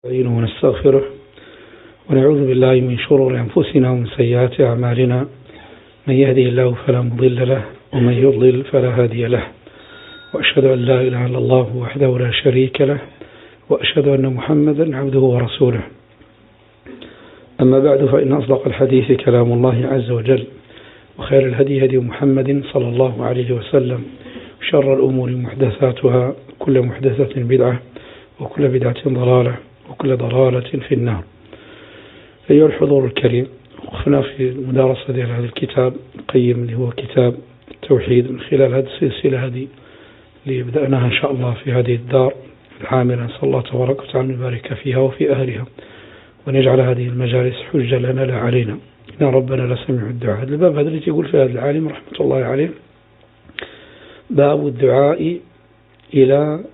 نستعينه ونستغفره ونعوذ بالله من شرور أنفسنا ومن سيئات أعمالنا. من يهدي الله فلا مضل له ومن يضلل فلا هادي له، وأشهد أن لا إله إلا الله وحده لا شريك له، وأشهد أن محمدا عبده ورسوله. أما بعد، فإن أصدق الحديث كلام الله عز وجل، وخير الهدي هدي محمد صلى الله عليه وسلم، وشر الأمور محدثاتها، كل محدثة بدعة، وكل بدعة ضلالة، وكل ضلالة في النار. أيها الحضور الكريم، وقفنا في المدارسة ديال هذا الكتاب القيم اللي هو كتاب التوحيد من خلال هذه السلسلة هذه اللي بدأناها إن شاء الله في هذه الدار العامرة. نسأل الله تبارك وتعالى أن يبارك فيها وفي أهلها، وأن يجعل هذه المجالس حجة لنا لا علينا، إن ربنا لسميع الدعاء. هذا الباب هذا اللي يقول في هذا العالم رحمة الله عليه: باب الدعاء إلى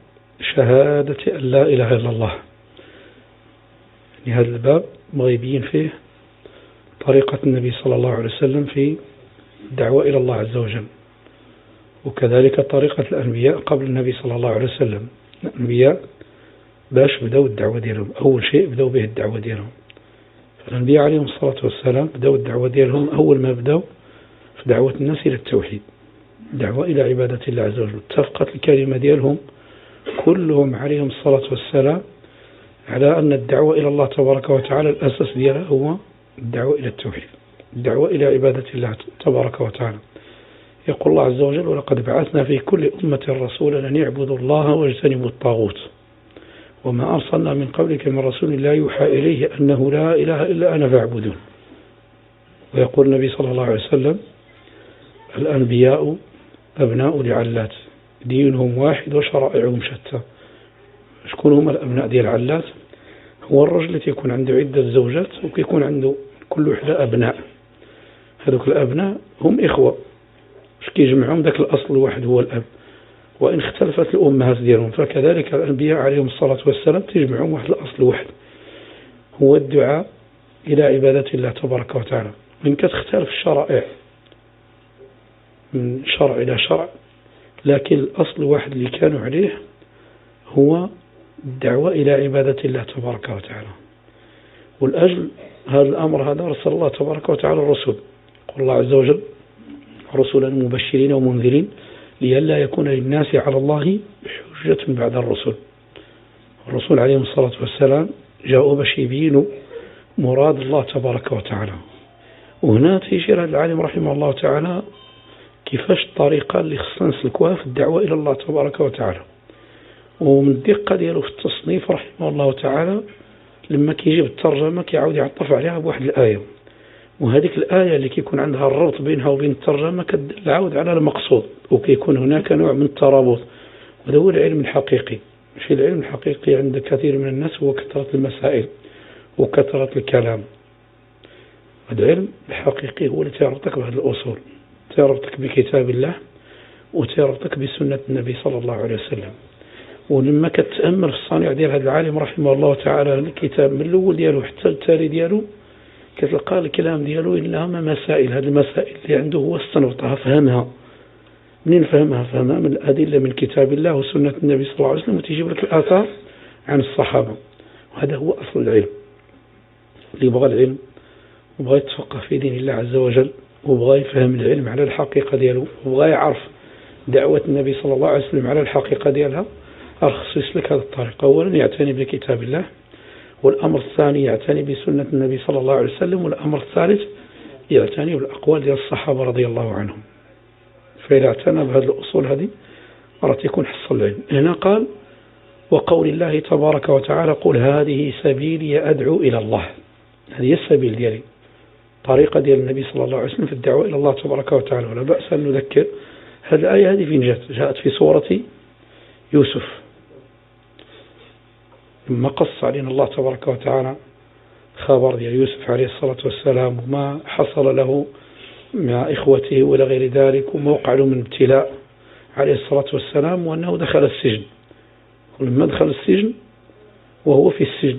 شهادة أن لا إله إلا الله. يعني هذا الباب مغيبين فيه طريقة النبي صلى الله عليه وسلم في الدعوة إلى الله عز وجل، وكذلك طريقة الأنبياء قبل النبي صلى الله عليه وسلم. الأنبياء باش بدأوا الدعوة ديالهم، أول شيء بدأوا به الدعوة ديالهم. فالأنبياء عليهم الصلاة والسلام بدأوا الدعوة ديالهم أول ما بدأوا في دعوة الناس إلى التوحيد، دعوة إلى عبادة الله عز وجل. اتفقت الكلمة ديالهم كلهم عليهم الصلاة والسلام على أن الدعوة إلى الله تبارك وتعالى الأساس ديالها هو الدعوة إلى التوحيد، الدعوة إلى عبادة الله تبارك وتعالى. يقول الله عز وجل: ولقد بعثنا في كل أمة رسولا أن يعبدوا الله واجتنبوا الطاغوت وما أرسلنا من قبلك من رسول لا يوحى إليه أنه لا إله إلا أنا فاعبدون. ويقول النبي صلى الله عليه وسلم: الأنبياء أبناء لعلات، دينهم واحد وشرائعهم شتى. شكون هما الأبناء ديال علات؟ هو الرجل اللي يكون عنده عدة زوجات ويكون عنده كل وحدة أبناء. هذوك الأبناء هم إخوة، اش كيجمعهم ذاك الأصل الواحد هو الأب، وإن اختلفت الأمهات ديالهم فكذلك الأنبياء عليهم الصلاة والسلام تجمعهم واحد الأصل واحد هو الدعاء إلى عبادة الله تبارك وتعالى. من كتختلف الشرائع من شرع إلى شرع، لكن الأصل الواحد اللي كانوا عليه هو الدعوة إلى عبادة الله تبارك وتعالى. والأجل هذا الأمر هذا رسل الله تبارك وتعالى الرسول. يقول الله عز وجل: رسلا مبشرين ومنذرين لئلا يكون للناس على الله حجة بعد الرسل. الرسول عليهم الصلاة والسلام جاءوا باش يبينوا مراد الله تبارك وتعالى. وهنا تيجي هذا العالم رحمه الله تعالى كيفاش الطريقة اللي خصنا نسلكوها في الدعوة إلى الله تبارك وتعالى. ومن الدقة ديالو في التصنيف رحمه الله تعالى لما كيجيب الترجمة كيعاود يعطف عليها بواحد الآية، وهذيك الآية اللي كيكون عندها الربط بينها وبين الترجمة كتعاود على المقصود، وكيكون هناك نوع من الترابط. وهذا هو العلم الحقيقي. ماشي العلم الحقيقي عند كثير من الناس هو كثرة المسائل وكثرة الكلام. هذا العلم الحقيقي هو اللي تيربطك بهذه الأصول، تيربطك بكتاب الله وتيربطك بسنة النبي صلى الله عليه وسلم. ولما كتأمل في الصنيع ديال هذا العالم رحمه الله تعالى الكتاب من الأول ديالو حتى التالي ديالو، كتلقى الكلام ديالو إلا مسائل. هذه المسائل اللي عنده هو استنبطها، فهمها. منين فهمها؟ فهمها من الأدلة من كتاب الله وسنة النبي صلى الله عليه وسلم، وتجيب لك الآثار عن الصحابة. وهذا هو أصل العلم. اللي بغى العلم وبغى يتفقه في دين الله عز وجل وبغى يفهم العلم على الحقيقة ديالو وبغى يعرف دعوة النبي صلى الله عليه وسلم على الحقيقة ديالها، أرخص يسلك هذه الطريقة. أولا يعتني بكتاب الله، والأمر الثاني يعتني بسنة النبي صلى الله عليه وسلم، والأمر الثالث يعتني بالأقوال ديال الصحابة رضي الله عنهم. فإذا اعتنى بهذه الأصول هذه راه يكون حصل العلم. هنا قال: وقول الله تبارك وتعالى: قل هذه سبيلي أدعو إلى الله. هذه السبيل ديالي، طريقة ديال النبي صلى الله عليه وسلم في الدعوة إلى الله تبارك وتعالى. ولا بأس أن نذكر هذه الآية هذه فين جاءت؟ جاءت في سورة يوسف، لما قص علينا الله تبارك وتعالى خبر ديال يوسف عليه الصلاة والسلام وما حصل له مع إخوته وإلى غير ذلك، وما وقع له من ابتلاء عليه الصلاة والسلام، وأنه دخل السجن. ولما دخل السجن وهو في السجن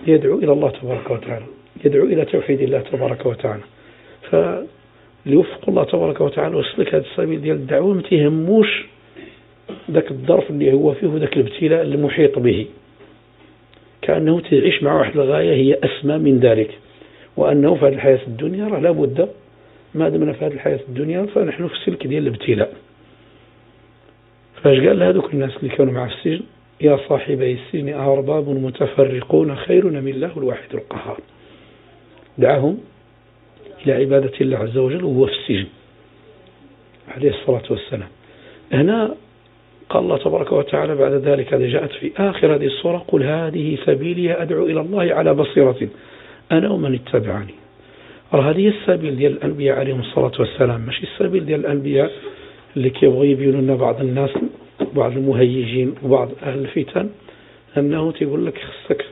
يدعو إلى الله تبارك وتعالى، يدعو إلى توحيد الله تبارك وتعالى. فليوفق الله تبارك وتعالى ويسلك هذا السبيل ديال الدعوة، ما تيهموش ذاك الظرف اللي هو فيه وذاك الابتلاء المحيط به. كأنه تعيش مع واحد الغاية هي أسمى من ذلك، وأنه في هذه الحياة الدنيا راه لابد ما دمنا في هذه الحياة الدنيا فنحن في السلك ديال الابتلاء. فاش قال لهذوك الناس اللي كانوا مع السجن: يا صاحبي السجن أرباب متفرقون خير من الله الواحد القهار. دعاهم إلى عبادة الله عز وجل وهو في السجن عليه الصلاة والسلام. هنا قال الله تبارك وتعالى بعد ذلك، هذه جاءت في آخر هذه السورة: قل هذه سبيلي أدعو إلى الله على بصيرة أنا ومن اتبعني. هذه السبيل ديال الأنبياء عليهم الصلاة والسلام، ماشي السبيل ديال الأنبياء اللي كيبغوا يبينوا لنا بعض الناس، بعض المهيجين وبعض أهل الفتن، أنه تيقول لك خصك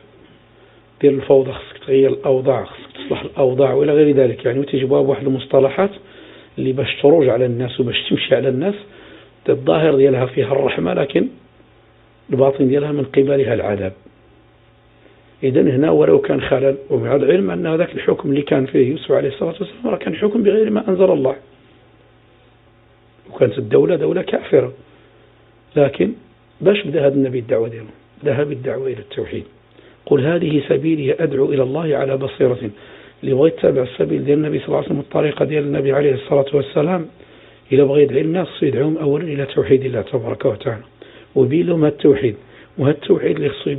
دير الفوضى، خصك تغير الأوضاع، خصك تصلح الأوضاع وإلى غير ذلك. يعني وتجيبوها بواحد المصطلحات اللي باش تروج على الناس وباش تمشي على الناس، الظاهر ديالها فيها الرحمة لكن الباطن ديالها من قبلها العذاب. إذن هنا ولو كان خلل، ومع العلم أن ذاك الحكم اللي كان فيه يوسف عليه الصلاة والسلام كان حكم بغير ما أنزل الله، وكانت الدولة دولة كافرة، لكن باش بدأ هذا النبي الدعوة دياله؟ بدأ بالدعوة إلى التوحيد. قل هذه سبيلي أدعو إلى الله على بصيرة. اللي بغى يتبع السبيل ديال النبي صلى الله عليه وسلم، الطريقة ديال النبي عليه الصلاة والسلام، إلى بغى يدعي الناس يدعوهم أولا إلى توحيد الله تبارك وتعالى، ويبين لهم التوحيد. وهذا التوحيد اللي خصو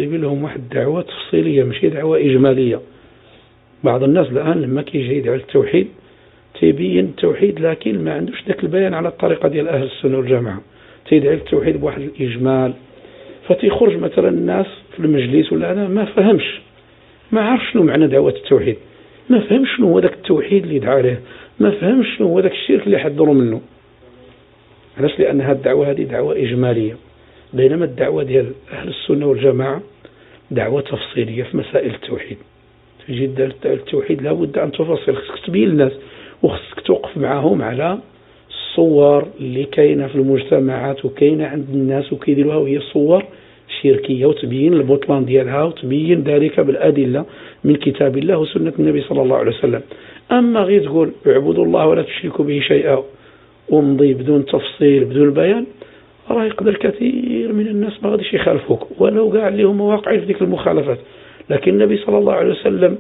يبين لهم واحد الدعوة تفصيلية ماشي دعوة إجمالية. بعض الناس الآن لما كيجي يدعو التوحيد تيبين التوحيد لكن ما عندوش ذاك البيان على الطريقة ديال أهل السنة والجماعة، تيدعي التوحيد بواحد الإجمال، فتيخرج مثلا الناس في المجلس ولا أنا ما فهمش، ما عرف شنو معنى دعوة التوحيد، ما فهمش شنو هو ذاك التوحيد اللي دعا عليه، ما فهمش شنو هو ذاك الشرك اللي حذروا منه. علاش؟ لأن هذه الدعوة هذه دعوة إجمالية، بينما الدعوة ديال أهل السنة والجماعة دعوة تفصيلية في مسائل التوحيد. تجي التوحيد لابد أن تفصل، خصك تبين للناس وخصك توقف معهم على الصور اللي كاينة في المجتمعات وكاينة عند الناس وكيديروها وهي صور شركية، وتبين البطلان ديالها وتبين ذلك بالأدلة من كتاب الله وسنة النبي صلى الله عليه وسلم. أما غير تقول اعبدوا الله ولا تشركوا به شيئا ومضي بدون تفصيل بدون بيان، راه يقدر كثير من الناس ما غاديش يخالفوك ولو كاع اللي هما واقعين في ديك المخالفات. لكن النبي صلى الله عليه وسلم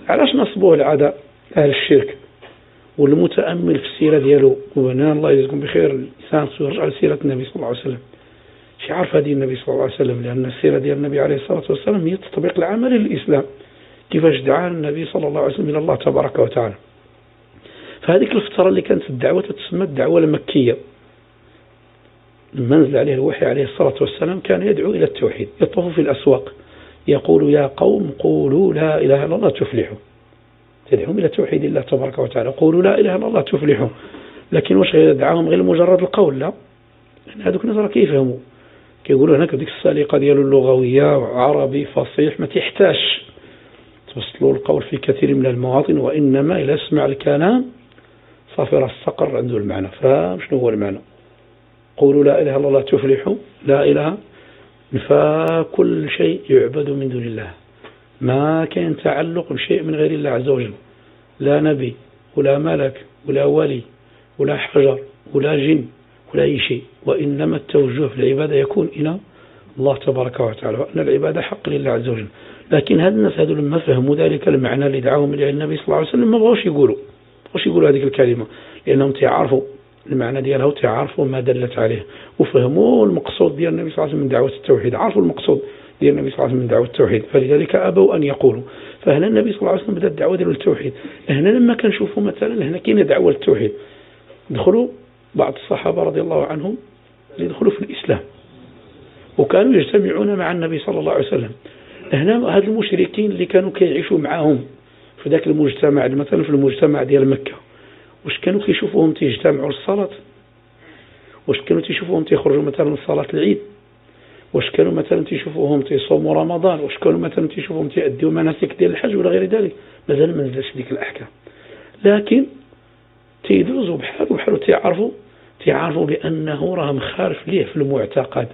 علاش نصبوه العداء أهل الشرك؟ والمتأمل في السيرة ديالو، وبنان الله يجزيكم بخير الإنسان يرجع لسيرة النبي صلى الله عليه وسلم، شي عارف هذه النبي صلى الله عليه وسلم، لأن السيرة ديال النبي عليه الصلاة والسلام هي التطبيق العملي للإسلام، كيفاش دعا النبي صلى الله عليه وسلم إلى الله تبارك وتعالى. فهذيك الفترة اللي كانت الدعوة تسمى الدعوة المكية، لما نزل عليه الوحي عليه الصلاة والسلام كان يدعو إلى التوحيد، يطوف في الأسواق يقول: يا قوم قولوا لا إله إلا الله تفلحوا. تدعوهم إلى توحيد الله تبارك وتعالى، قولوا لا إله إلا الله تفلحوا. لكن واش يدعاهم غير مجرد القول؟ لا، لأن هذوك الناس راه كيفهموا، كيقولوا هناك ديك السليقة ديالو اللغوية عربي فصيح ما تحتاج توصلوا القول في كثير من المواطن، وإنما إذا سمع الكلام صافي راه استقر عنده المعنى. فشنو هو المعنى؟ قولوا لا إله إلا الله تفلحوا. لا إله فكل شيء يعبد من دون الله، ما كان تعلق بشيء من غير الله عز وجل، لا نبي ولا ملك ولا ولي ولا حجر ولا جن ولا أي شيء، وإنما التوجه في العبادة يكون إلى الله تبارك وتعالى، وأن العبادة حق لله عز وجل. لكن هذا الناس هذول لما فهموا ذلك المعنى اللي دعاهم إليه النبي صلى الله عليه وسلم ما بغوش يقولوا هذه الكلمة، لأنهم تعرفوا المعنى ديالها وتعرفوا ما دلت عليه، وفهموا المقصود ديال النبي صلى الله عليه وسلم من دعوة التوحيد، عرفوا المقصود ديال النبي صلى الله عليه وسلم من دعوة التوحيد، فلذلك أبوا أن يقولوا. فهنا النبي صلى الله عليه وسلم بدأ الدعوة ديال التوحيد. هنا لما كنشوفوا مثلا هنا كاين دعوة للتوحيد، دخلوا بعض الصحابة رضي الله عنهم اللي دخلوا في الإسلام وكانوا يجتمعون مع النبي صلى الله عليه وسلم. هنا هاد المشركين اللي كانوا كيعيشوا معهم في ذاك المجتمع، مثلا في المجتمع ديال مكة، واش كانوا كيشوفوهم تيجتمعوا للصلاة؟ واش كانوا تيشوفوهم تيخرجوا مثلا لصلاة العيد؟ واش كانوا مثلا تيشوفوهم تيصوموا رمضان؟ واش كانوا مثلا تيشوفوهم تيأديوا مناسك ديال الحج ولا غير ذلك؟ مازال ما نزلش ديك الأحكام، لكن تيدوزوا بحال تيعرفوا بأنه راه مخالف ليه في المعتقد،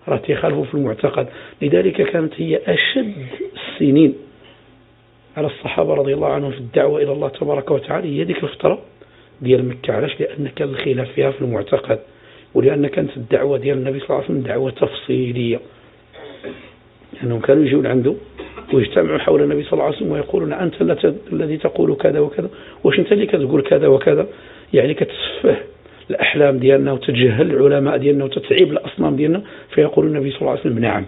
راه تيخالفوا في المعتقد. لذلك كانت هي أشد السنين على الصحابة رضي الله عنهم في الدعوة إلى الله تبارك وتعالى هي ديك الفترة ديال مكة. علاش؟ لأن كان الخلاف فيها في المعتقد، ولأن كانت الدعوة ديال النبي صلى الله عليه وسلم دعوة تفصيلية. لأنهم كانوا يجون عنده ويجتمعوا حول النبي صلى الله عليه وسلم ويقولون أنت الذي تقول كذا وكذا، واش أنت اللي كتقول كذا وكذا، يعني كتسفه الأحلام ديالنا وتتجهل العلماء ديالنا وتتعيب الأصنام ديالنا. فيقول النبي صلى الله عليه وسلم نعم،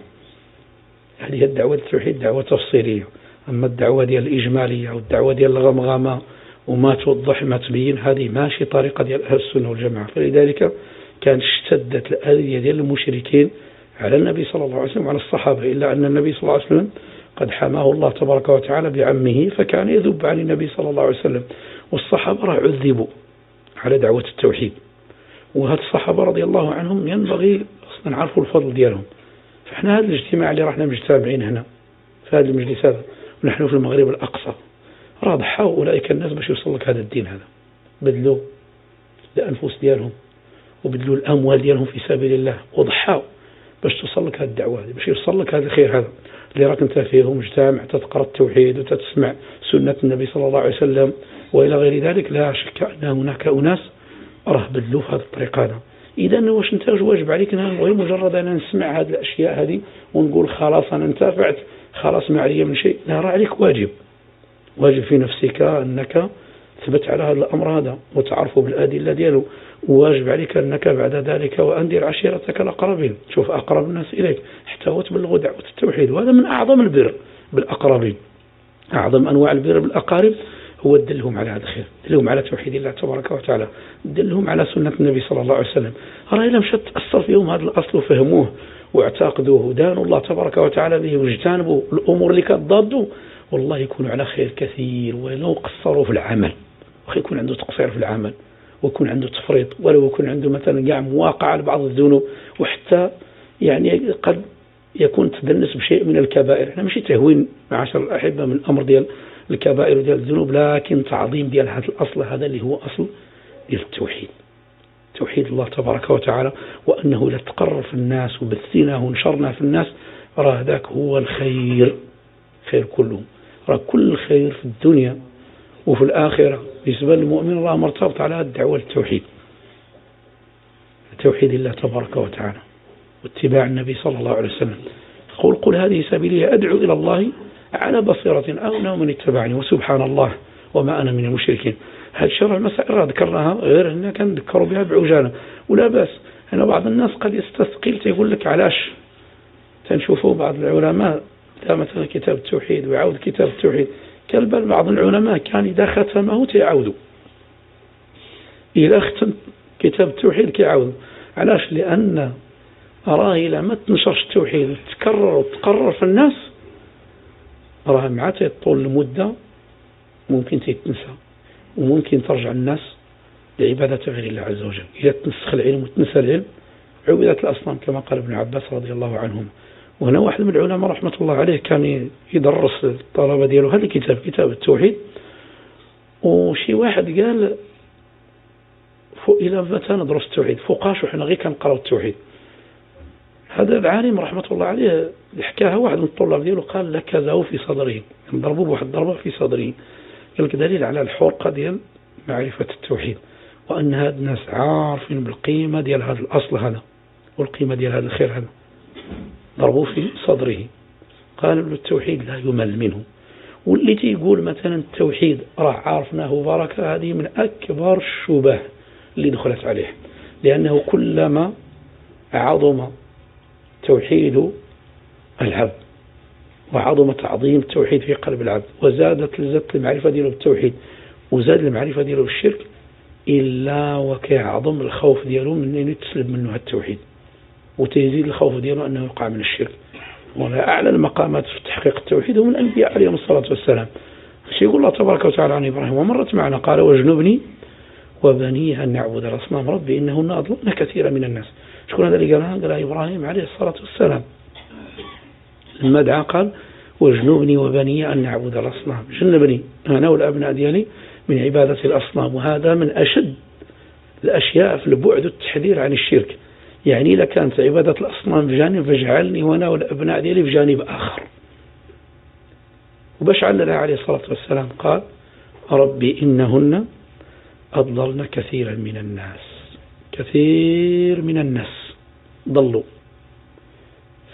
هذه الدعوة التوحيد دعوة تفصيلية. أما الدعوة ديال الإجمالية أو الدعوة ديال الغمغامة وما توضح ما تبين، هذه ماشي طريقة ديال أهل السنة والجماعة. فلذلك كانت اشتدت الآذية ديال المشركين على النبي صلى الله عليه وسلم وعلى الصحابة، إلا أن النبي صلى الله عليه وسلم قد حماه الله تبارك وتعالى بعمه، فكان يذب عن النبي صلى الله عليه وسلم. والصحابة عذبوا على دعوة التوحيد، وهذا الصحابة رضي الله عنهم ينبغي أصلا نعرفوا الفضل ديالهم. فإحنا هذا الاجتماع اللي راحنا مجتمعين هنا في هذا المجلس هذا ونحن في المغرب الأقصى، راه ضحوا أولئك الناس باش يوصل لك هذا الدين هذا، بدلوا الأنفس ديالهم وبدلوا الأموال ديالهم في سبيل الله وضحوا باش توصل لك هذه الدعوة هذه، باش يوصل لك هذا الخير هذا اللي راك انت فيه مجتمع تتقرأ التوحيد وتتسمع سنة النبي صلى الله عليه وسلم وإلى غير ذلك. لا شك أن هناك أناس راه بدلوا في هذا الطريق هذا. إذا واش انت واجب عليك غير مجرد أن نسمع هذه الأشياء هذه ونقول خلاص أنا انتفعت خلاص ما علي من شيء؟ لا، راه عليك واجب في نفسك أنك تثبت على هذا الأمر هذا وتعرفه بالأدلة دياله، وواجب عليك أنك بعد ذلك وأنذر عشيرتك الأقربين، شوف أقرب الناس إليك حتى وتبلغوا دعوة التوحيد. وهذا من أعظم البر بالأقربين، أعظم أنواع البر بالأقارب هو دلهم على هذا الخير، دلهم على توحيد الله تبارك وتعالى، دلهم على سنة النبي صلى الله عليه وسلم. رأي لم شت تأثر فيهم هذا الأصل وفهموه واعتقدوه ودانوا الله تبارك وتعالى به واجتنبوا الأمور اللي كتضادوا، والله يكونوا على خير كثير. ولو قصروا في العمل، ويكون عنده تقصير في العمل ويكون عنده تفريط، ولو يكون عنده مثلا كاع مواقع على بعض الذنوب، وحتى يعني قد يكون تدنس بشيء من الكبائر. احنا ماشي تهوين معاشر الأحبة من الأمر ديال الكبائر وديال الذنوب، لكن تعظيم ديال هذا الأصل هذا اللي هو أصل ديال التوحيد، توحيد الله تبارك وتعالى، وأنه لا تقرر في الناس وبثيناه ونشرنا في الناس، راه ذاك هو الخير، خير كله، راه كل الخير في الدنيا وفي الآخرة بالنسبة للمؤمن راه مرتبط على الدعوة للتوحيد، توحيد الله تبارك وتعالى واتباع النبي صلى الله عليه وسلم. قل هذه سبيلي أدعو إلى الله على بصيرة أو من اتبعني وسبحان الله وما أنا من المشركين. هذه شرع المسائل ذكرناها غير أننا كان ذكروا بها بعجالة ولا بأس. أنا بعض الناس قد يستثقل يقول لك علاش تنشوفوا بعض العلماء مثلا كتاب التوحيد ويعود كتاب التوحيد، كالبال بعض العلماء كان إذا ختمه تيعودوا إذا ختم كتاب التوحيد كيعودوا. علاش؟ لأن راه إلا ما تنشرش التوحيد وتكرر وتقرر في الناس راه مع طول المدة ممكن تتنسى وممكن ترجع الناس لعبادة غير الله عز وجل. إذا تنسخ العلم وتنسى العلم عبدت الأصنام كما قال ابن عباس رضي الله عنهم. وهنا واحد من العلماء رحمة الله عليه كان يدرس الطلبة دياله هذا الكتاب كتاب التوحيد، وشي واحد قال فوق إلى متى ندرس التوحيد فوقاش وحنا غير كنقراو التوحيد. هذا العالم رحمة الله عليه حكاها واحد من الطلاب دياله قال لكزه في صدره، ضربوه بواحد ضربة في صدره، قال لك دليل على الحرقة ديال معرفة التوحيد وأن هاد الناس عارفين بالقيمة ديال هذا الأصل هذا والقيمة ديال هذا الخير هذا. ضربوه في صدره، قالوا له التوحيد لا يمل منه. واللي تيقول مثلا التوحيد راه عارفناه بركة، هذه من أكبر الشبه اللي دخلت عليه، لأنه كلما عظم توحيد العبد وعظم تعظيم التوحيد في قلب العبد وزادت لذة المعرفة دياله بالتوحيد وزاد المعرفة دياله بالشرك، إلا وكيعظم الخوف دياله من أن يتسلب منه التوحيد وتزيد الخوف دياله أنه يقع من الشرك. ولا أعلى المقامات في تحقيق التوحيد هم الأنبياء عليهم الصلاة والسلام. يقول الله تبارك وتعالى عن إبراهيم ومرت معنا قال واجنبني وبني أن نعبد الأصنام ربي إنهن أضللن كثيرا من الناس. شكون هذا اللي قالها؟ قال إبراهيم عليه الصلاة والسلام لما دعا قال واجنبني وبني أن نعبد الأصنام، جنبني أنا والأبناء ديالي من عبادة الأصنام. وهذا من أشد الأشياء في البعد والتحذير عن الشرك. يعني إذا كانت عبادة الأصنام بجانب فاجعلني وأنا والأبناء ديالي بجانب آخر. وباش علّلها عليه الصلاة والسلام قال ربي إنهن أضللن كثيرا من الناس، كثير من الناس ضلوا.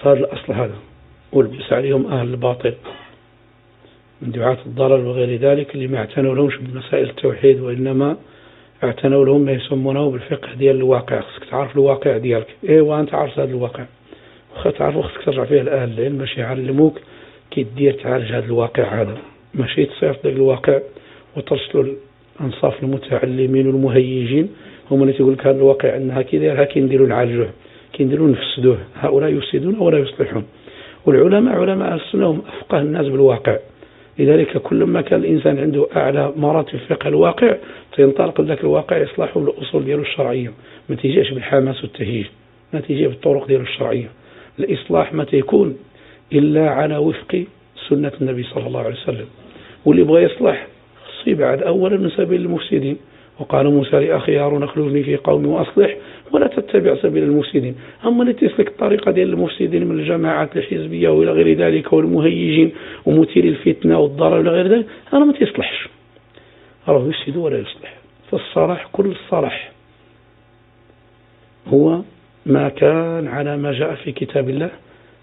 فهذا الأصل هذا ولبس عليهم أهل الباطل من دعاة الضلال وغير ذلك اللي ما اعتنوا لهمش بمسائل التوحيد، وإنما اعتنوا لهم ما يسمونه بالفقه ديال الواقع. خصك تعرف الواقع ديالك، وأنت عارف هذا الواقع، وخا تعرفوا خصك ترجع فيه الأهل العلم باش يعلموك كي دير تعالج هذا الواقع هذا، ماشي تصيفط ذاك الواقع وترسلوا الأنصاف المتعلمين والمهيجين هم اللي تقول لك هذا الواقع أنها كي دايرها كي نديروا نعالجوه، كي نديروا نفسدوه، هؤلاء يفسدون ولا يصلحون. والعلماء علماء السنة هم أفقه الناس بالواقع، لذلك كل ما كان الإنسان عنده أعلى مراتب فقه الواقع تنطلق ذاك الواقع يصلحه بالأصول دياله الشرعية، ما تيجيش بالحماس والتهييج، ما تيجي بالطرق دياله الشرعية. الإصلاح ما تيكون إلا على وفق سنة النبي صلى الله عليه وسلم. واللي بغى يصلح خصو يبعد أولا من سبيل المفسدين، وقال موسى لأخي هارون اخلفني في قومي وأصلح ولا تتبع سبيل المفسدين. أما اللي تسلك الطريقة ديال المفسدين من الجماعات الحزبية وإلى غير ذلك والمهيجين ومثير الفتنة والضرر إلى غير ذلك، هذا ما تيصلحش، راه يفسد ولا يصلح. فالصلاح كل الصلاح هو ما كان على ما جاء في كتاب الله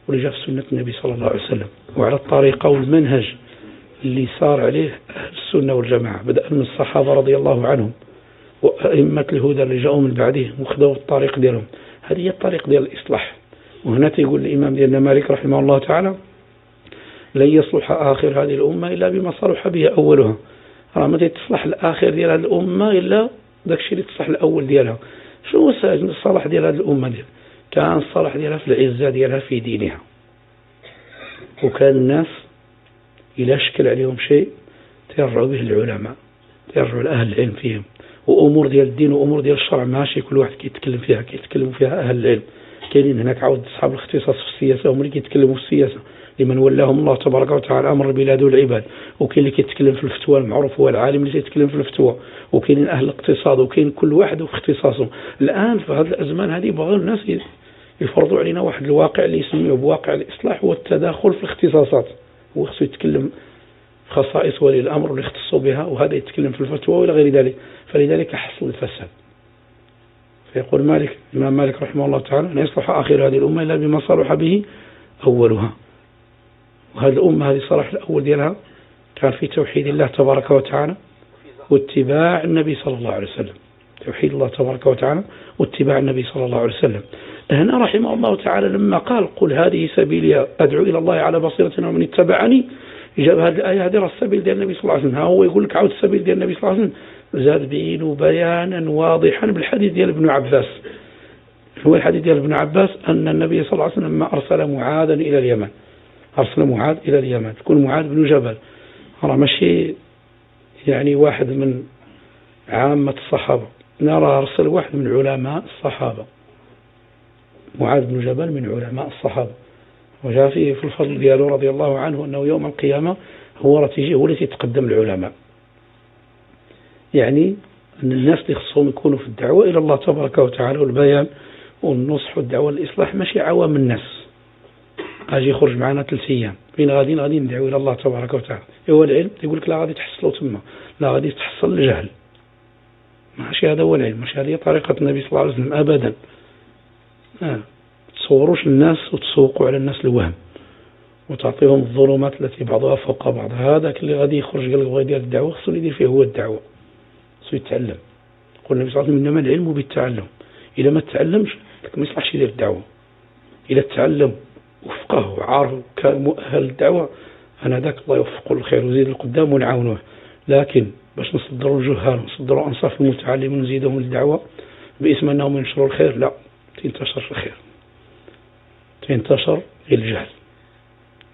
واللي جاء في سنة النبي صلى الله عليه وسلم، وعلى الطريقة والمنهج اللي صار عليه أهل السنة والجماعة، بدأ من الصحابة رضي الله عنهم وأئمة الهدى اللي جاءوا من بعدهم وخذوا الطريق ديالهم. هذه هي الطريق ديال الإصلاح. وهنا تيقول الإمام ديالنا مالك رحمه الله تعالى لن يصلح آخر هذه الأمة إلا بما صلح به أولها. راه ما تصلح الآخر ديال هذه الأمة إلا داك الشيء اللي تصلح الأول ديالها. شنو هو الصلاح ديال هذه الأمة ديال؟ كان الصلاح ديالها في العزة ديالها في دينها، وكان الناس إلى شكل عليهم شيء تيرجعوا به العلماء، تيرجعوا لأهل العلم فيهم، وأمور ديال الدين وأمور ديال الشرع ماشي كل واحد كيتكلم فيها، كيتكلموا فيها أهل العلم. كاينين هناك عاود أصحاب الاختصاص في السياسة هم اللي كيتكلموا في السياسة لمن ولاهم الله تبارك وتعالى أمر البلاد والعباد، وكاين اللي كيتكلم في الفتوى المعروف هو العالم اللي كيتكلم في الفتوى، وكاينين أهل الاقتصاد، وكاين كل واحد في اختصاصه. الآن في هذه الأزمان هذه بغاو الناس يفرضوا علينا واحد الواقع اللي يسميه بواقع الإصلاح، هو التداخل في الاختصاصات. هو خصو يتكلم خصائص ولي الأمر اللي يختصوا بها، وهذا يتكلم في الفتوى وإلى غير ذلك، فلذلك حصل الفساد. فيقول مالك الإمام مالك رحمه الله تعالى أن يصلح آخر هذه الأمة إلا بما صلح به أولها. وهذه الأمة هذه صلاح الأول ديالها كان في توحيد الله تبارك وتعالى واتباع النبي صلى الله عليه وسلم، توحيد الله تبارك وتعالى واتباع النبي صلى الله عليه وسلم. هنا رحمه الله تعالى لما قال قل هذه سبيلي أدعو إلى الله على بصيرة ومن اتبعني، جاب هذه الآية هذه السبيل ديال النبي صلى الله عليه وسلم. هو يقول لك عاود السبيل ديال النبي صلى الله عليه وسلم زاد بينه بيانا واضحا بالحديث ديال ابن عباس. هو الحديث ديال ابن عباس أن النبي صلى الله عليه وسلم لما أرسل معاذا إلى اليمن، أرسل معاذ إلى اليمن، تكون معاذ بن جبل، راه ماشي يعني واحد من عامة الصحابة، نرى أرسل واحد من علماء الصحابة. معاذ بن جبل من علماء الصحابة، وجاء فيه في الفضل دياله رضي الله عنه أنه يوم القيامة هو رتيجي هو الذي يتقدم العلماء، يعني أن الناس اللي خصهم يكونوا في الدعوة إلى الله تبارك وتعالى والبيان والنصح والدعوة للإصلاح، ماشي عوام الناس أجي يخرج معنا 3 أيام فين غادي ندعو إلى الله تبارك وتعالى. هو العلم يقول لك لا غادي تحصلوا تما، لا غادي تحصل الجهل، ماشي هذا هو العلم، ماشي هذه طريقة النبي صلى الله عليه وسلم أبدا. تصوروش الناس وتسوقوا على الناس الوهم وتعطيهم الظلمات التي بعضها فوق بعض. هذاك اللي غادي يخرج قال بغا يدير الدعوة خصو يدير فيه هو الدعوة، خصو يتعلم. قال النبي صلى الله عليه وسلم إنما العلم بالتعلم، إذا ما تعلمش ما يصلحش يدير الدعوة. إذا تعلم وفقه وعارف كان مؤهل الدعوة أنا ذاك الله يوفقه الخير وزيد القدام ونعاونه. لكن باش نصدروا الجهال ونصدروا أنصاف المتعلمين ونزيدهم الدعوة باسم أنهم ينشروا الخير، لا تنتشر الخير، تنتشر الجهل.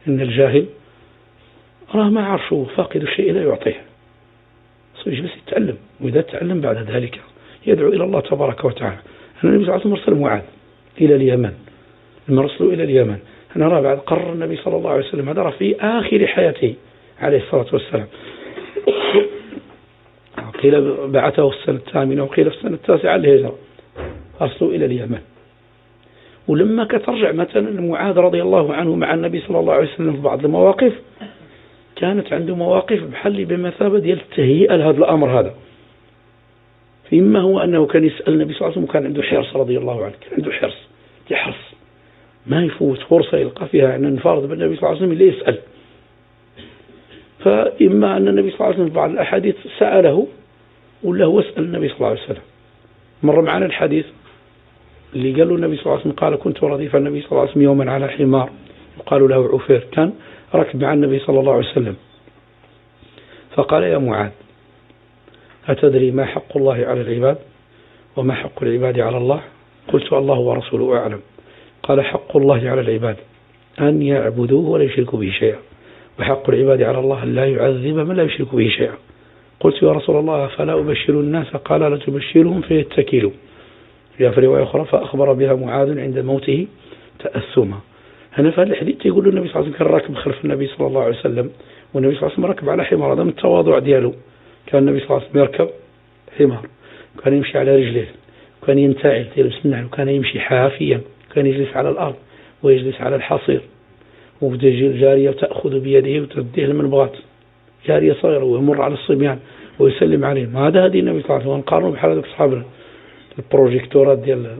إن الجاهل راه ما عارفه فاقد الشيء لا يعطيه، يجلس يتعلم، وإذا تعلم بعد ذلك يدعو إلى الله تبارك وتعالى. النبي صلى الله عليه وسلم أرسل معاذ إلى اليمن، لما رسلوا إلى اليمن أنا راه بعد قرر النبي صلى الله عليه وسلم، هذا في آخر حياته عليه الصلاة والسلام، قيل بعثه في السنة 8 وقيل في السنة 9 للهجرة، أرسلوا إلى اليمن. ولما كترجع مثلا معاذ رضي الله عنه مع النبي صلى الله عليه وسلم في بعض المواقف كانت عنده مواقف بحل بمثابة ديال التهيئة لهذا الأمر هذا. فإما هو أنه كان يسأل النبي صلى الله عليه وسلم وكان عنده حرص رضي الله عنه، كان عنده حرص يحرص ما يفوت فرصة يلقى فيها أن نفارض بالنبي صلى الله عليه وسلم اللي يسأل. فإما أن النبي صلى الله عليه وسلم في بعض الأحاديث سأله ولا هو سأل النبي صلى الله عليه وسلم. مر معنا الحديث اللي قال له النبي صلى الله عليه وسلم قال كنت رديف النبي صلى الله عليه وسلم يوما على حمار يقال له عفير، كان ركب مع النبي صلى الله عليه وسلم، فقال يا معاذ أتدري ما حق الله على العباد وما حق العباد على الله؟ قلت الله ورسوله أعلم. قال حق الله على العباد أن يعبدوه ولا يشركوا به شيئا، وحق العباد على الله أن لا يعذب من لا يشرك به شيئا. قلت يا رسول الله فلا أبشر الناس؟ قال لا تبشرهم فيتكلوا. في رواية أخرى فأخبر بها معاذ عند موته تأثما. هنا في هذا الحديث يقول النبي صلى الله عليه وسلم كان راكب خلف النبي صلى الله عليه وسلم، والنبي صلى الله عليه وسلم راكب على حمار. هذا من التواضع دياله، كان النبي صلى الله عليه وسلم يركب حمار، كان يمشي على رجليه، كان ينتعل يلبس النعل، وكان يمشي حافيا، كان يجلس على الأرض ويجلس على الحصير، وتجي الجارية تأخذ بيده وترديه المنبغات، جارية صغيرة، ويمر على الصبيان ويسلم عليهم. هذا هدي النبي صلى الله عليه وسلم. ونقارنه بحال هذوك أصحابنا البروجيكتورات ديال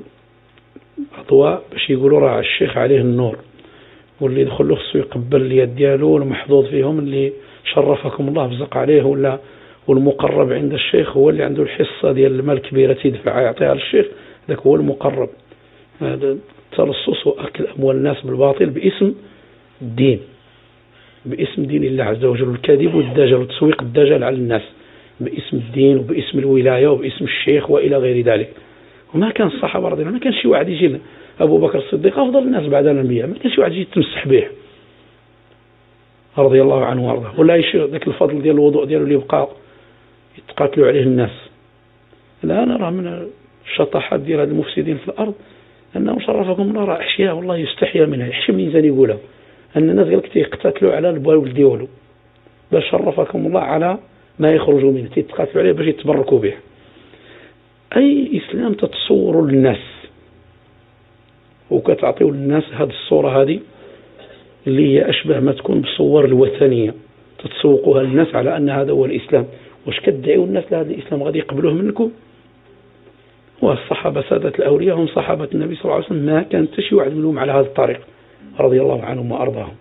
الأضواء باش يقولوا راه الشيخ عليه النور، واللي يدخل له خصو يقبل اليد ديالو، والمحظوظ فيهم اللي شرفكم الله بزق عليه، ولا والمقرب عند الشيخ هو اللي عنده الحصة ديال المال كبيرة تدفع يعطيها للشيخ، ذاك هو المقرب. هذا تلصص وأكل أموال الناس بالباطل باسم الدين، باسم دين الله عز وجل، الكذب والدجل وتسويق الدجل على الناس باسم الدين وباسم الولاية وباسم الشيخ وإلى غير ذلك. وما كان الصحابة رضي الله عنهم، ما كان شي واحد يجي أبو بكر الصديق أفضل الناس بعد الأنبياء، ما كان شي واحد يجي يتمسح به رضي الله عنه وارضاه، ولا يشير ذاك الفضل ديال الوضوء ديالو اللي يبقى يتقاتلوا عليه الناس. الآن نرى من الشطحات ديال هاد المفسدين في الأرض أنهم شرفكم الله راه أشياء والله يستحيا منها، يحشم الإنسان يقولها، أن الناس قالك تيقتتلوا على البول ديالو، بل شرفكم الله على ما يخرجوا منه، تيتقاتلوا عليه باش يتبركوا به. أي إسلام تتصور للناس وكتعطيوا للناس هذه الصورة هذه اللي هي أشبه ما تكون بالصور الوثنية، تتسوقوها للناس على أن هذا هو الإسلام. واش كتدعيوا الناس لهذا الإسلام غادي يقبلوه منكم؟ والصحابة سادة الأولياء هم صحابة النبي صلى الله عليه وسلم، ما كان شي واحد منهم على هذا الطريق رضي الله عنهم وأرضاهم.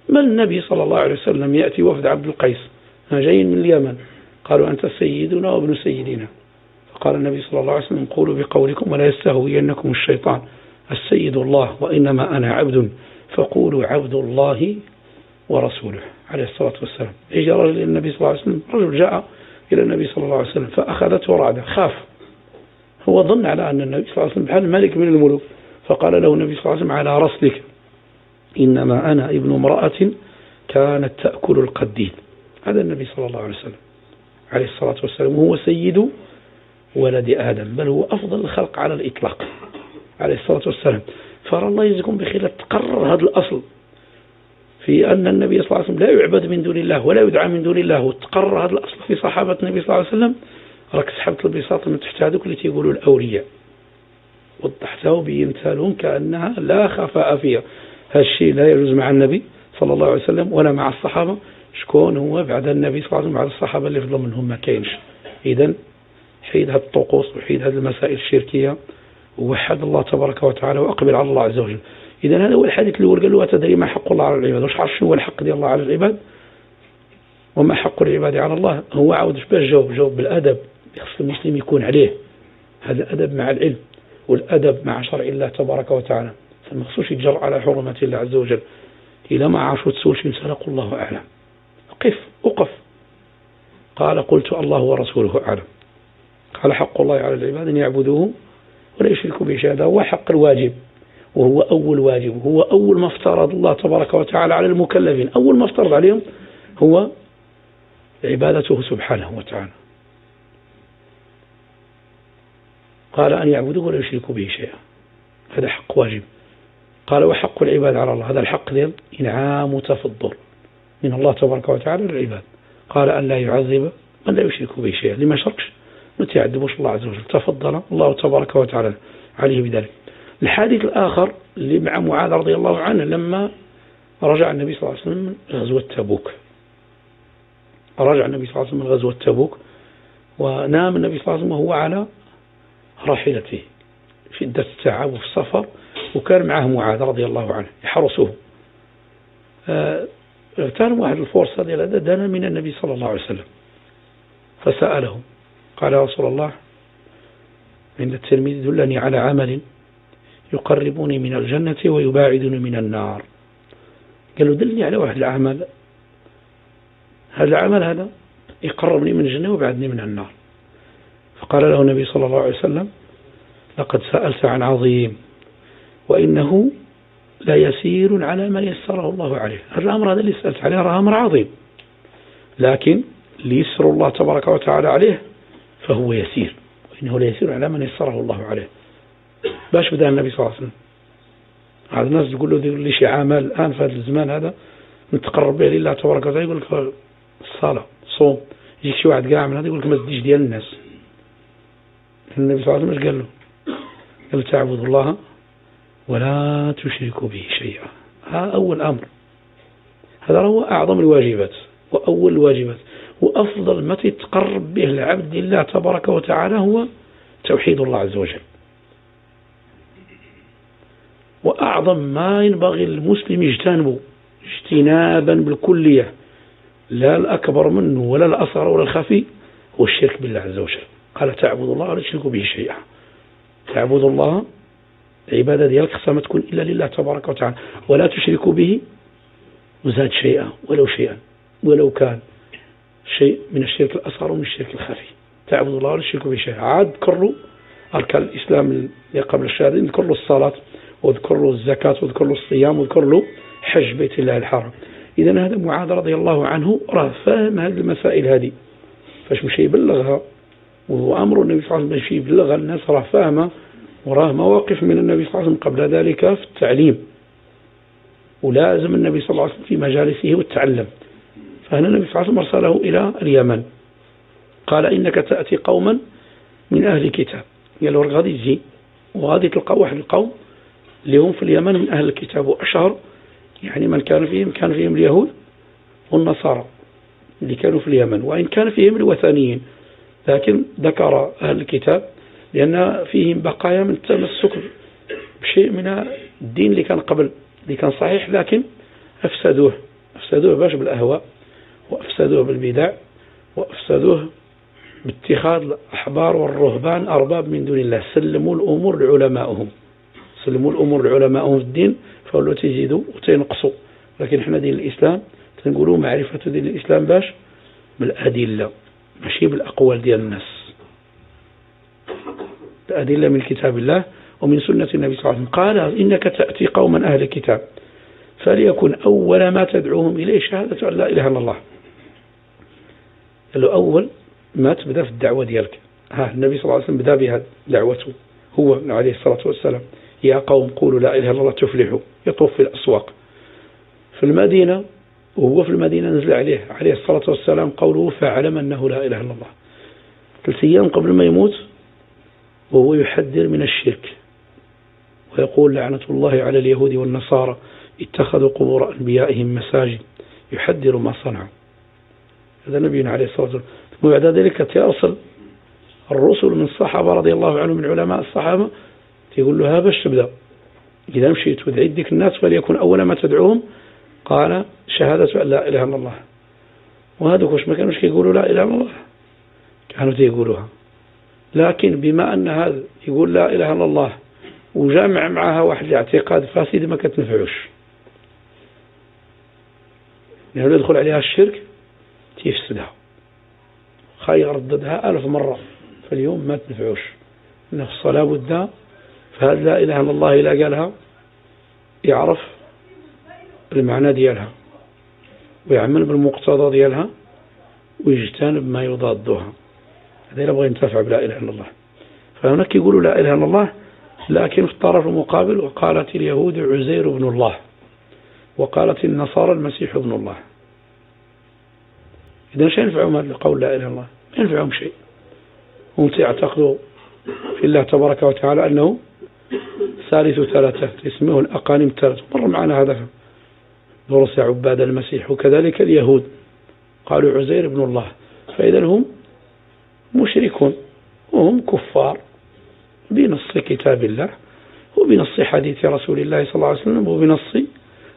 بل النبي صلى الله عليه وسلم يأتي وفد عبد القيس جايين من اليمن، قالوا أنت سيدنا وابن سيدنا، فقال النبي صلى الله عليه وسلم قولوا بقولكم ولا يستهوينكم الشيطان، السيد الله وإنما أنا عبد، فقولوا عبد الله ورسوله عليه الصلاة والسلام. إجا رجل إلى النبي صلى الله عليه وسلم، رجل جاء إلى النبي صلى الله عليه وسلم فأخذته رعدة، خاف، هو ظن على أن النبي صلى الله عليه وسلم بحال ملك من الملوك، فقال له النبي صلى الله عليه وسلم على رسلك، إنما أنا ابن امرأة كانت تأكل القديد. هذا النبي صلى الله عليه وسلم عليه الصلاة والسلام، وهو سيد ولد آدم، بل هو أفضل الخلق على الإطلاق عليه الصلاة والسلام. فرى الله يجزيكم بخير تقرر هذا الأصل في أن النبي صلى الله عليه وسلم لا يعبد من دون الله ولا يدعى من دون الله، وتقرر هذا الأصل في صحابة النبي صلى الله عليه وسلم، راك سحبت البساط من تحت هذوك اللي تيقولوا الأولياء، وضحتها وبينتها لهم كأنها لا خفاء فيها. هذا الشيء لا يجوز مع النبي صلى الله عليه وسلم ولا مع الصحابة. شكون هو بعد النبي صلى الله عليه وسلم على الصحابة اللي فضلوا منهم؟ ما كاينش. إذن حيد هذه الطقوس وحيد هذه المسائل الشركية، ووحد الله تبارك وتعالى وأقبل على الله عز وجل. إذن هذا هو الحديث الأول، قال له أتدري ما حق الله على العباد؟ واش عارف شنو هو الحق ديال الله على العباد وما حق العباد على الله؟ هو عاود باش جاوب بالأدب خص المسلم يكون عليه، هذا الأدب مع العلم والأدب مع شرع الله تبارك وتعالى، فما خصوش يتجرأ على حرمات الله عز وجل. إذا ما عرفوا تسول شي مسألة قل الله أعلم، أقف. قال قلت الله ورسوله أعلم. قال حق الله على العباد أن يعبدوه ولا يشركوا به شيئا، هذا هو حق الواجب، وهو أول واجب، وهو أول ما افترض الله تبارك وتعالى على المكلفين، أول ما افترض عليهم هو عبادته سبحانه وتعالى. قال أن يعبدوه ولا يشركوا به شيئا، هذا حق واجب. قال وحق العباد على الله، هذا الحق ديال إنعام وتفضل من الله تبارك وتعالى للعباد. قال أن لا يعذب من لا يشرك به شيئا، لما شركش ما تعذبوش الله عز وجل، تفضل الله تبارك وتعالى عليه بذلك. الحديث الآخر اللي مع معاذ رضي الله عنه لما رجع النبي صلى الله عليه وسلم من غزوة تبوك، رجع النبي صلى الله عليه وسلم من غزوة تبوك، ونام النبي صلى الله عليه وسلم وهو على راحلته، شدة التعب في السفر، وكان معه معاذ رضي الله عنه يحرسه. كان واحد الفرصة ديال هذا دنا من النبي صلى الله عليه وسلم فسأله قال يا رسول الله عند الترمذي دلني على عمل يقربني من الجنة ويباعدني من النار. قال له دلني على واحد العمل، هذا العمل هذا يقربني من الجنة ويبعدني من النار. فقال له النبي صلى الله عليه وسلم لقد سألت عن عظيم وإنه لا يسير على من يسره الله عليه. هذا الأمر هذا اللي سألت عليه راه أمر عظيم، لكن ليسر الله تبارك وتعالى عليه فهو يسير، وإنه لا يسير على من يسره الله عليه. باش بدأ النبي صلى الله عليه وسلم هذا الناس تقول له دير لي شي عمل الآن في هذا الزمان هذا نتقرب به لله تبارك وتعالى، يقول لك الصلاة صوم. يجيك شي واحد كاع من هذا يقول لك ما تديش ديال الناس. النبي صلى الله عليه وسلم اش قال له؟ قال له تعبد الله ولا تشركوا به شيئا. هذا أول أمر، هذا هو أعظم الواجبات وأول الواجبات، وأفضل ما تتقرب به العبد لله تبارك وتعالى هو توحيد الله عز وجل. وأعظم ما ينبغي المسلم يجتنبه اجتنابا بالكلية، لا الأكبر منه ولا الأصغر ولا الخفي، هو الشرك بالله عز وجل. قال تعبد الله ولا تشركوا به شيئا. تعبد الله العبادة ديالك خصها ما تكون إلا لله تبارك وتعالى، ولا تشركوا به وزاد شيئا ولو كان شيء من الشرك الأصغر ومن الشرك الخفي. تعبد الله ولا تشركوا به شيئا. عاد ذكروا أركان الإسلام اللي قبل الشهادة، ذكر له الصلاة وذكر له الزكاة وذكر له الصيام وذكر له حج بيت الله الحرام. إذن هذا معاذ رضي الله عنه راه فاهم هذه المسائل هذه، فاش مشي يبلغها وأمر النبي صلى الله عليه وسلم باش يبلغها الناس راه فاهمة، وراه مواقف من النبي صلى الله عليه وسلم قبل ذلك في التعليم، ولازم النبي صلى الله عليه وسلم في مجالسه والتعلم. فهنا النبي صلى الله عليه وسلم أرسله إلى اليمن، قال إنك تأتي قوما من أهل الكتاب. قال له غادي تجي وغادي تلقى واحد القوم اللي هم في اليمن من أهل الكتاب، وأشهر يعني من كان فيهم اليهود والنصارى اللي كانوا في اليمن، وإن كان فيهم الوثنيين، لكن ذكر أهل الكتاب لأن فيهم بقايا من التمسك بشيء من الدين اللي كان قبل، اللي كان صحيح، لكن أفسدوه باش بالأهواء، وأفسدوه بالبدع، وأفسدوه باتخاذ الأحبار والرهبان أرباب من دون الله. سلموا الأمور لعلمائهم في الدين، فقالوا تزيدوا وتنقصوا. لكن احنا دين الإسلام تنقولوا معرفة دين الإسلام باش بالأدلة ماشي بالأقوال ديال الناس، الأدلة من كتاب الله ومن سنة النبي صلى الله عليه وسلم. قال إنك تأتي قوما أهل الكتاب فليكن أول ما تدعوهم إليه شهادة أن لا إله إلا الله. قال له أول ما تبدأ في الدعوة ديالك، النبي صلى الله عليه وسلم بدأ بها دعوته هو عليه الصلاة والسلام، يا قوم قولوا لا إله إلا الله تفلحوا. يطوف في الأسواق في المدينة، وهو في المدينة نزل عليه الصلاة والسلام قوله فاعلم أنه لا إله إلا الله. 3 أيام قبل ما يموت وهو يحذر من الشرك ويقول لعنة الله على اليهود والنصارى اتخذوا قبور أنبيائهم مساجد، يحذر ما صنعوا. هذا نبينا عليه الصلاة والسلام. وبعد ذلك يرسل الرسل من الصحابة رضي الله عنهم من علماء الصحابة، يقول له ها باش تبدأ إذا مشيت وتدعي ديك الناس فليكن أول ما تدعوهم قال شهادة أن لا إله إلا الله. وهذوك واش ما كانوش يقولوا لا إله إلا الله، كانوا يقولوها، لكن بما أن هذا يقول لا إله إلا الله وجامع معها واحد الاعتقاد فاسد ما كتنفعوش، لأنه يدخل عليها الشرك تيفسدها، خير رددها 1000 مرة فاليوم ما تنفعوش. إن الصلاة بد فهذا لا إله إلا الله إلا قالها يعرف المعنى ديالها ويعمل بالمقتضى ديالها ويجتنب ما يضادها. هذا لا بغى ينتفع بلا إله إلا الله. فهناك يقولوا لا إله إلا الله، لكن في الطرف المقابل وقالت اليهود عزير بن الله وقالت النصارى المسيح ابن الله. إذا شيء ينفعهم هذا القول لا إله إلا الله؟ ما ينفعهم شيء. هم يعتقدوا في الله تبارك وتعالى أنه ثالث ثلاثة، اسمه الأقانيم الثلاثة، مر معنا هذا درس عباد المسيح. وكذلك اليهود قالوا عزير ابن الله، فإذا هم مشركون وهم كفار بنص كتاب الله وبنص حديث رسول الله صلى الله عليه وسلم وبنص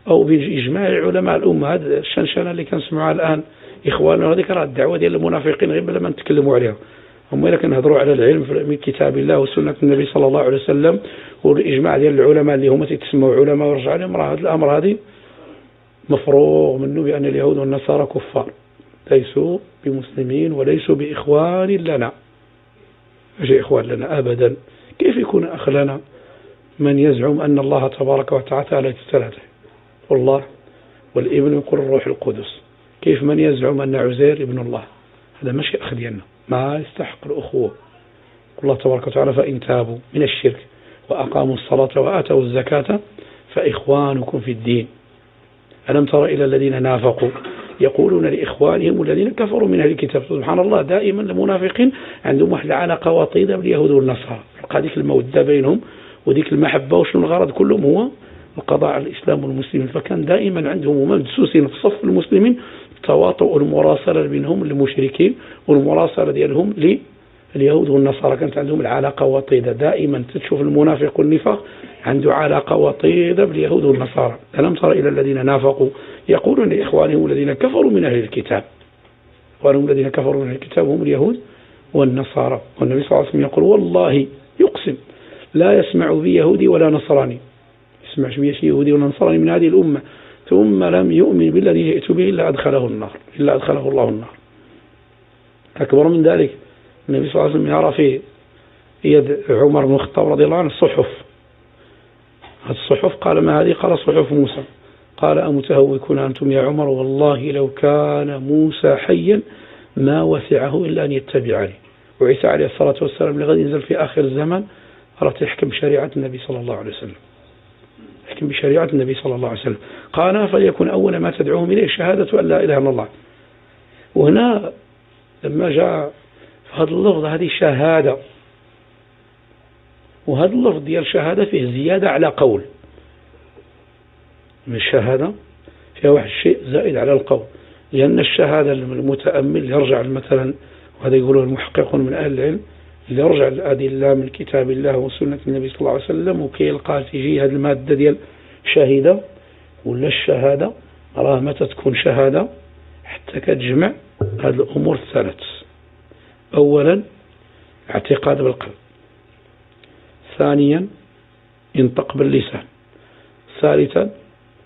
أو بإجماع علماء الأمة. هذا الشنشنة اللي كنسمعها الآن إخواننا هذيك راه الدعوة ديال المنافقين غير بلا ما نتكلموا عليها. هم إلا كنهضروا على العلم من كتاب الله وسنة النبي صلى الله عليه وسلم والإجماع ديال العلماء اللي هما تسموا علماء ورجع عليهم، راه هذا الأمر هذه مفروغ منه بأن اليهود والنصارى كفار ليسوا بمسلمين وليسوا بإخوان لنا، مش إخوان لنا أبدا. كيف يكون أخ لنا من يزعم أن الله تبارك وتعالى ثلاثة والله والابن يقول الروح القدس؟ كيف من يزعم أن عزير ابن الله؟ هذا ماشي أخ ديالنا، ما يستحق الأخوة. الله تبارك وتعالى فإن تابوا من الشرك وأقاموا الصلاة وآتوا الزكاة فإخوانكم في الدين. ألم تر إلى الذين نافقوا يقولون لإخوانهم الذين كفروا من أهل الكتاب. سبحان الله، دائما المنافقين عندهم واحد العلاقة وطيدة باليهود والنصارى، هذيك المودة بينهم وديك المحبة، وشنو الغرض كلهم هو القضاء على الإسلام والمسلمين. فكان دائما عندهم مدسوسين في صف المسلمين التواطؤ والمراسلة بينهم للمشركين والمراسلة ديالهم لليهود والنصارى. كانت عندهم العلاقة وطيدة، دائما تشوف المنافق والنفاق عنده علاقة وطيدة باليهود والنصارى. ألم تر إلى الذين نافقوا يقولون لإخوانهم الذين كفروا من أهل الكتاب، إخوانهم الذين كفروا من أهل الكتاب هم اليهود والنصارى. والنبي صلى الله عليه وسلم يقول والله يقسم لا يسمع بي يهودي ولا نصراني، يسمعش بي يهودي ولا نصراني من هذه الأمة ثم لم يؤمن بالذي جئت به إلا أدخله الله النار. أكبر من ذلك النبي صلى الله عليه وسلم يرى في يد عمر بن الخطاب رضي الله عنه الصحف. الصحف قال ما هذه؟ قال صحف موسى. قال أمتهوكون أنتم يا عمر؟ والله لو كان موسى حيا ما وسعه إلا أن يتبعني. وعيسى عليه الصلاة والسلام لغد ينزل في آخر الزمان أردت يحكم شريعة النبي صلى الله عليه وسلم، يحكم بشريعة النبي صلى الله عليه وسلم. قال فليكن أول ما تدعوهم إليه شهادة أن لا إله إلا الله. وهنا لما جاء في هذا اللفظ هذه شهادة، وهذا اللفظ ديال شهادة فيه زيادة على قول، من الشهادة فيها واحد الشيء زائد على القول، لأن الشهادة المتأمل يرجع مثلا، وهذا يقوله المحققون من أهل العلم، اللي يرجع الأدلة من كتاب الله وسنة النبي صلى الله عليه وسلم وكي يلقى تيجي هذه المادة ديال شهيدة ولا الشهادة، راه متى تكون شهادة حتى كتجمع هذه الأمور الثلاث. أولا اعتقاد بالقلب، ثانيا ينطق باللسان، ثالثا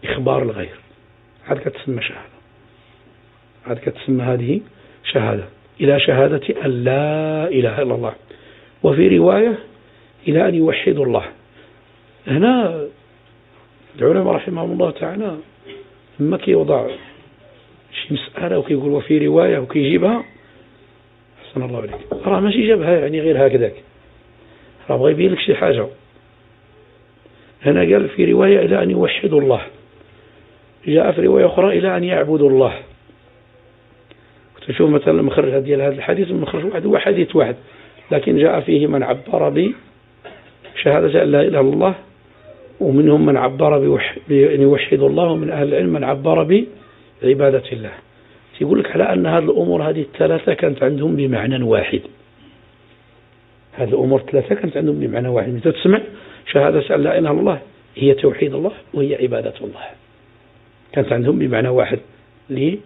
إخبار الغير. هذا كتسمى شهادة، هذا كتسمى هذه شهادة، إلى شهادة أن لا إله إلا الله، وفي رواية إلى أن يوحدوا الله. هنا العلماء رحمهم الله تعالى لما كيوضع شي مسألة وكيقول وفي رواية وكيجيبها، حسن الله عليك، راه ماشي جابها يعني غير هكذاك، راه بغى يبين لك شي حاجة. هنا قال في رواية إلى أن يوحدوا الله، جاء في رواية أخرى إلى أن يعبدوا الله. تشوف مثلا مخرج ديال هذا الحديث، مخرج واحد هو حديث واحد، لكن جاء فيه من عبر بشهادة أن لا إله إلا الله، ومنهم من عبر بأن يوحدوا الله، ومن أهل العلم من عبر بعبادة الله. يقول لك على أن هذه الأمور هذه الثلاثة كانت عندهم بمعنى واحد، هذه الأمور الثلاثة كانت عندهم بمعنى واحد. متى تسمع شهادة أن لا إله إلا الله هي توحيد الله وهي عبادة الله، كانت عندهم بمعنى واحد. لهذا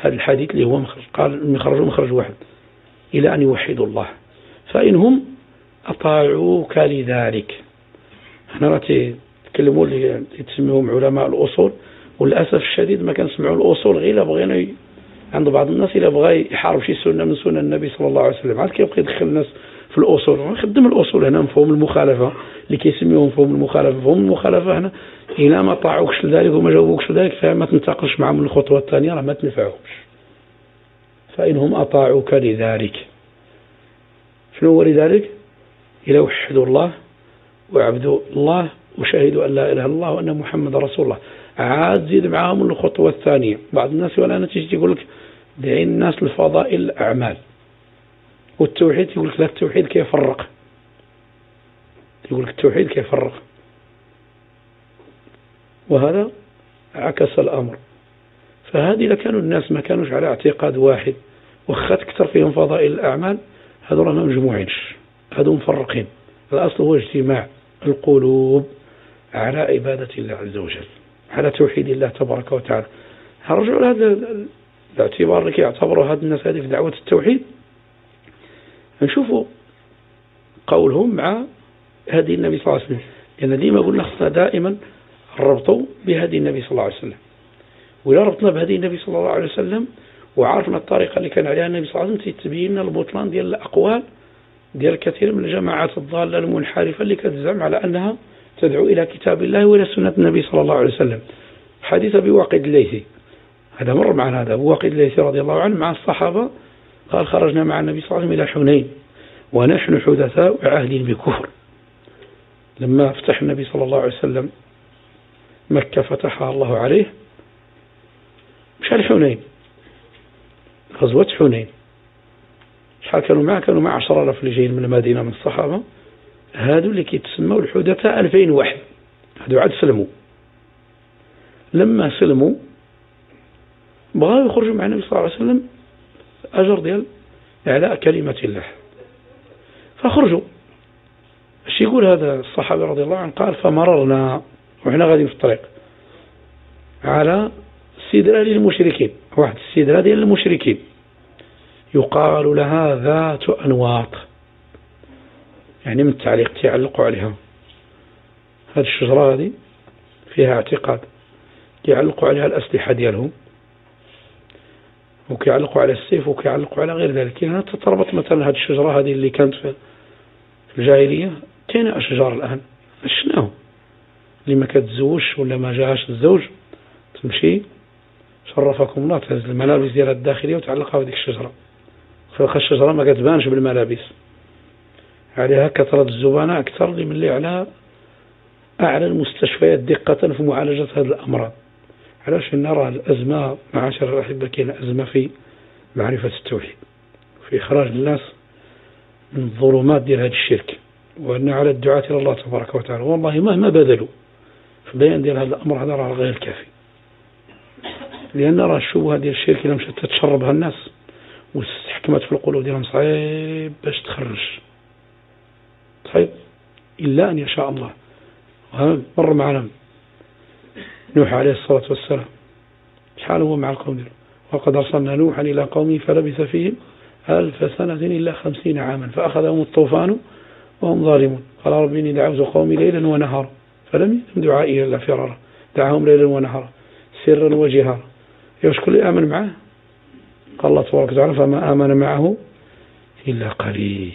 الحديث اللي هو مخرج، قال مخرج واحد إلى أن يوحدوا الله، فإنهم أطاعوك لذلك. هنا تكلموا اللي يتسميهم علماء الأصول، وللأسف الشديد ما كنسمعوا الأصول غير إلا بغينا عند بعض الناس إلا بغى يحارب شي سنة من سنن النبي صلى الله عليه وسلم، عاد كيبقى يدخل الناس في الأصول ونخدم الأصول. هنا مفهوم المخالفة اللي كيسميوه مفهوم المخالفة، فهم المخالفة هنا إلا ما طاعوكش لذلك وما جاوبوكش لذلك فما تنتقلش معهم من الخطوة الثانية، راه ما تنفعهمش. فإنهم أطاعوك لذلك، شنو هو لذلك؟ إلى وحدوا الله وعبدوا الله وشهدوا أن لا إله إلا الله وأن محمد رسول الله. عاد زيد معاهم الخطوة الثانية. بعض الناس ولا تيجي يقول لك دعي الناس لفضائل الأعمال، والتوحيد يقول لك لا، التوحيد كيفرق، يقول لك التوحيد كيفرق، وهذا عكس الأمر. فهذه لكانوا الناس ما كانوش على اعتقاد واحد، وخات كثر فيهم فضائل الأعمال، هذول ما مجموعينش، هذول مفرقين. الأصل هو اجتماع القلوب على عبادة الله عز وجل، على توحيد الله تبارك وتعالى. هرجعوا لهذا الاعتبار اللي يعتبروا هذا الناس هذه في دعوة التوحيد. نشوفوا قولهم مع هدي النبي صلى الله عليه وسلم، لأن ديما قلنا خصنا دائما نربطوا بهدي النبي صلى الله عليه وسلم. وإذا ربطنا بهدي النبي صلى الله عليه وسلم وعرفنا الطريقة اللي كان عليها النبي صلى الله عليه وسلم، تبين لنا البطلان ديال الأقوال ديال كثير من الجماعات الضالة المنحرفة اللي كتزعم على أنها تدعو إلى كتاب الله وإلى سنة النبي صلى الله عليه وسلم. حديث أبي واقد الليثي، هذا مر معنا، هذا أبو واقد الليثي رضي الله عنه مع الصحابة قال خرجنا مع النبي صلى الله عليه وسلم إلى حنين ونحن حدثاء عهد بكفر. لما فتح النبي صلى الله عليه وسلم مكة فتحها الله عليه، مشى لحنين، غزوة حنين. شحال كانوا معه؟ كانوا مع 10,000 اللي جايين من المدينة من الصحابة، هادو اللي كيتسموا الحدثاء 2000 واحد، هادو عاد سلموا. لما سلموا بغاو يخرجوا مع النبي صلى الله عليه وسلم أجر ديال إعلاء كلمة الله، فخرجوا. اش يقول هذا الصحابي رضي الله عنه؟ قال فمررنا وإحنا غاديين في الطريق على سدرة للمشركين، واحد السدرة ديال المشركين يقال لها ذات أنواط، يعني من التعليق يعلقوا عليها. هذه الشجرة هذه فيها اعتقاد، يعلقوا عليها الأسلحة ديالهم، وكيعلقوا على السيف، وكيعلقوا على غير ذلك. يعني تتربط مثلا هذه الشجرة هذه اللي كانت في الجاهلية، كاين أشجار الآن شناهم اللي ما كتزوجش ولا ما جاهش الزوج، تمشي شرفكم الله تهز الملابس ديالها الداخلية وتعلقها بهذيك الشجرة. فالخ الشجرة ما كتبانش بالملابس، عليها كثرة الزبانة أكثر من اللي على أعلى المستشفيات دقة في معالجة هذه الأمراض. علاش نرى الأزمة معاشر الأحبة؟ كاين أزمة في معرفة التوحيد، في إخراج الناس من الظلمات ديال هذا الشرك، وأن على الدعاة إلى الله تبارك وتعالى والله مهما بذلوا في بيان ديال هذا الأمر هذا راه غير كافي. لأن راه الشبهة ديال الشرك إلا مشات تتشربها الناس واستحكمت في القلوب ديالهم صعيب باش تخرج، طيب إلا أن يشاء الله. مر معنا نوح عليه الصلاة والسلام، شحال هو مع القوم ديالو؟ وقد أرسلنا نوحا إلى قومه فلبث فيهم 1000 سنة إلا 50 عاما فأخذهم الطوفان وهم ظالمون. قال رب إني دعوت قومي ليلا ونهارا فلم يزدهم دعائي إلا فرارا، دعاهم ليلا ونهارا سرا وجهارا. يوش كل آمن معه؟ قال الله تبارك وتعالى فما آمن معه إلا قليل،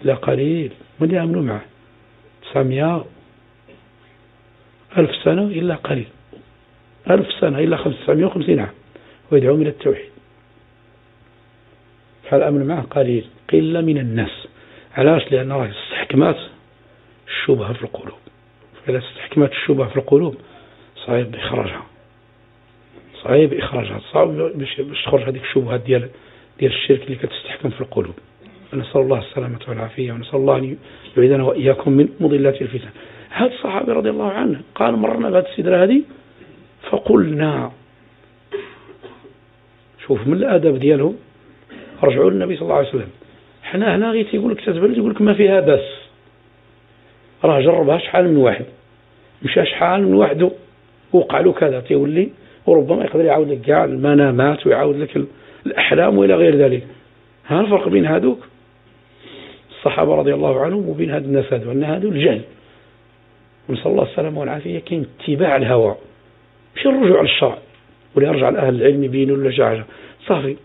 إلا قليل. من يأمنوا معه 900 ألف سنة إلا قليل، 1000 سنة إلا 950 عام ويدعوهم إلى التوحيد. فالأمن معه قليل، قلة من الناس. علاش؟ لأن راه استحكمات الشبهة في القلوب، فإذا استحكمت الشبهة في القلوب صعيب إخراجها، صعيب إخراجها، صعب باش تخرج هذيك الشبهات ديال الشرك اللي كتستحكم في القلوب. نسأل الله السلامة والعافية، ونسأل الله أن يعيذنا وإياكم من مضلات الفتن. هذا الصحابي رضي الله عنه قال مررنا بهذه السدرة هذه فقلنا، شوف من الأدب ديالهم، رجعوا للنبي صلى الله عليه وسلم. حنا هنا غير تيقول لك تتبلد، يقول لك ما فيها بس، راه جربها شحال من واحد، مشى شحال من واحد وقع له كذا، تيولي وربما يقدر يعاود لك كاع المنامات ويعاود لك الأحلام وإلى غير ذلك. ها الفرق بين هذوك الصحابة رضي الله عنهم وبين هذا الناس هذو، أن هذو الجهل، ونسأل الله السلامة والعافية. كاين اتباع الهوى، مش الرجوع للشرع ولا يرجع لأهل العلم يبينوا له جاجة صافي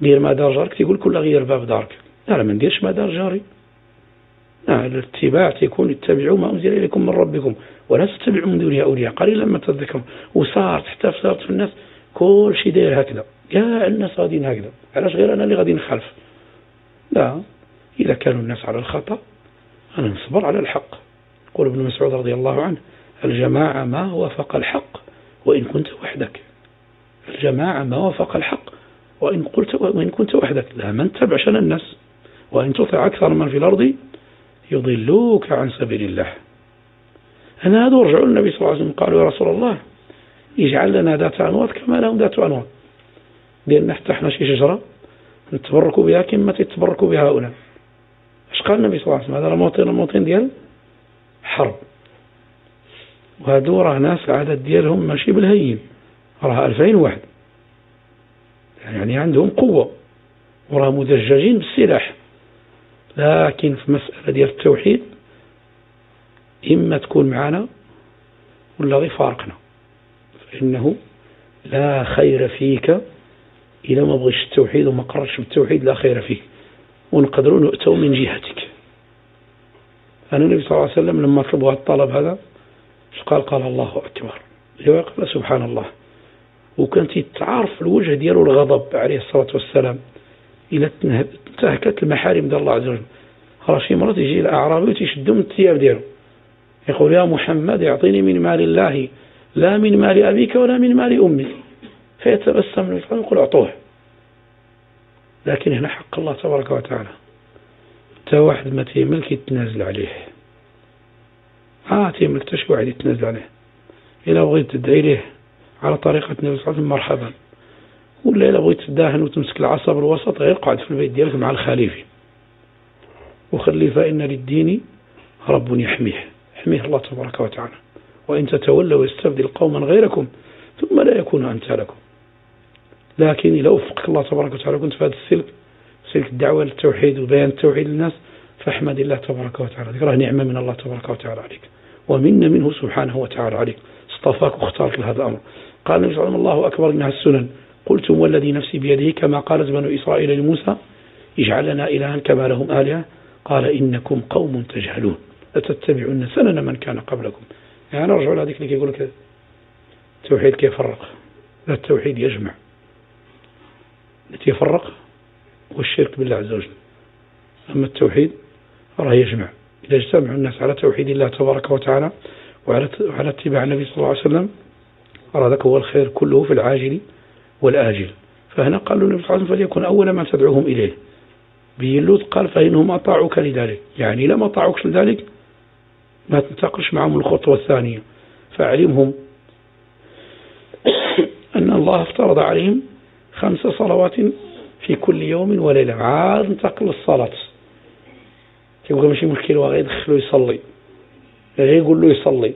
دير ما دار جارك، تيقول كل غير باب دارك، لا ما نديرش ما دار جاري. الاتباع تيكون اتبعوا ما أنزل إليكم من ربكم ولا تتبعوا من دونه أولياء قليلا ما تذكرون. وصارت حتى صارت في الناس كل شيء داير هكذا، كاع الناس غاديين هكذا، علاش غير أنا اللي غادي نخالف؟ لا، إذا كانوا الناس على الخطأ أنا نصبر على الحق. يقول ابن مسعود رضي الله عنه الجماعة ما وافق الحق وإن كنت وحدك، الجماعة ما وافق الحق وإن كنت وحدك، لا من تبعش الناس وإن تطع أكثر من في الأرض يضلوك عن سبيل الله. أنا هذا رجعوا النبي صلى الله عليه وسلم قالوا يا رسول الله يجعل لنا ذات أنواط كما لهم ذات أنواط، لأن حتى احنا شي شجرة نتبركوا بها كما تتبركوا بها هؤلاء. اش قال النبي صلى الله عليه وسلم؟ هذا الموطن ديال حرب، وهذو راه ناس العدد ديالهم ماشي بالهين، راه 2000 واحد، يعني عندهم قوة وراه مدججين بالسلاح. لكن في مسألة ديال التوحيد إما تكون معنا ولا غير فارقنا، فإنه لا خير فيك إذا ما بغيش التوحيد وما قررش بالتوحيد، لا خير فيه، ونقدروا نؤتوا من جهتك. أنا النبي صلى الله عليه وسلم لما طلبوا الطلب هذا قال الله أكبر، قال سبحان الله، وكانت تعرف الوجه دياله الغضب عليه الصلاة والسلام إلى انتهكت المحارم ديال الله عز وجل. خلاص شي مرات يجي الأعرابي وتيشدوا من الثياب ديالو يقول يا محمد اعطيني من مال الله لا من مال أبيك ولا من مال أمك، فيتبسم ويقول اعطوه. لكن هنا حق الله تبارك وتعالى، تا واحد ما تيملك يتنازل عليه، تيملك تا شي واحد يتنازل عليه، إلا بغيت تدعي ليه على طريقة النبي صلى الله عليه وسلم مرحبا، ولا إلا بغيت تداهن وتمسك العصا بالوسط غير قاعد في البيت ديالك مع الخليفة، وخلي فإن للدين رب يحميه الله تبارك وتعالى، وإن تتولوا يستبدل قوما غيركم ثم لا يكون أمثالكم. لكن إذا وفقك الله تبارك وتعالى كنت في هذا سلك الدعوة للتوحيد وبيان التوحيد للناس، فاحمد الله تبارك وتعالى، ذكره نعمة من الله تبارك وتعالى عليك، ومن منه سبحانه وتعالى عليك، اصطفاك واختارك لهذا الأمر. قال النبي صلى الله عليه وسلم الله أكبر إنها السنن، قلتم والذي نفسي بيده كما قالت بنو إسرائيل لموسى اجعل لنا إلها كما لهم آلهة، قال إنكم قوم تجهلون أتتبعون سنن من كان قبلكم. يعني نرجع لهذيك اللي يقول لك التوحيد كيف يفرق، لا التوحيد يجمع، التي يفرق والشرك بالله عز وجل، أما التوحيد راه يجمع. إذا اجتمع الناس على توحيد الله تبارك وتعالى وعلى اتباع النبي صلى الله عليه وسلم، ذاك هو الخير كله في العاجل والآجل. فهنا قالوا النبي صلى الله عليه وسلم فليكن أول ما تدعوهم إليه. بيلوت قال فإنهم أطاعوك لذلك، يعني لما أطاعوك لذلك ما تنتقلش معهم الخطوة الثانية، فأعلمهم أن الله افترض عليهم 5 صلوات في كل يوم وليلة. عاد انتقل الصلاة، يقول ماشي مشكل، وغير يدخلوا يصلي، يقول له يصلي،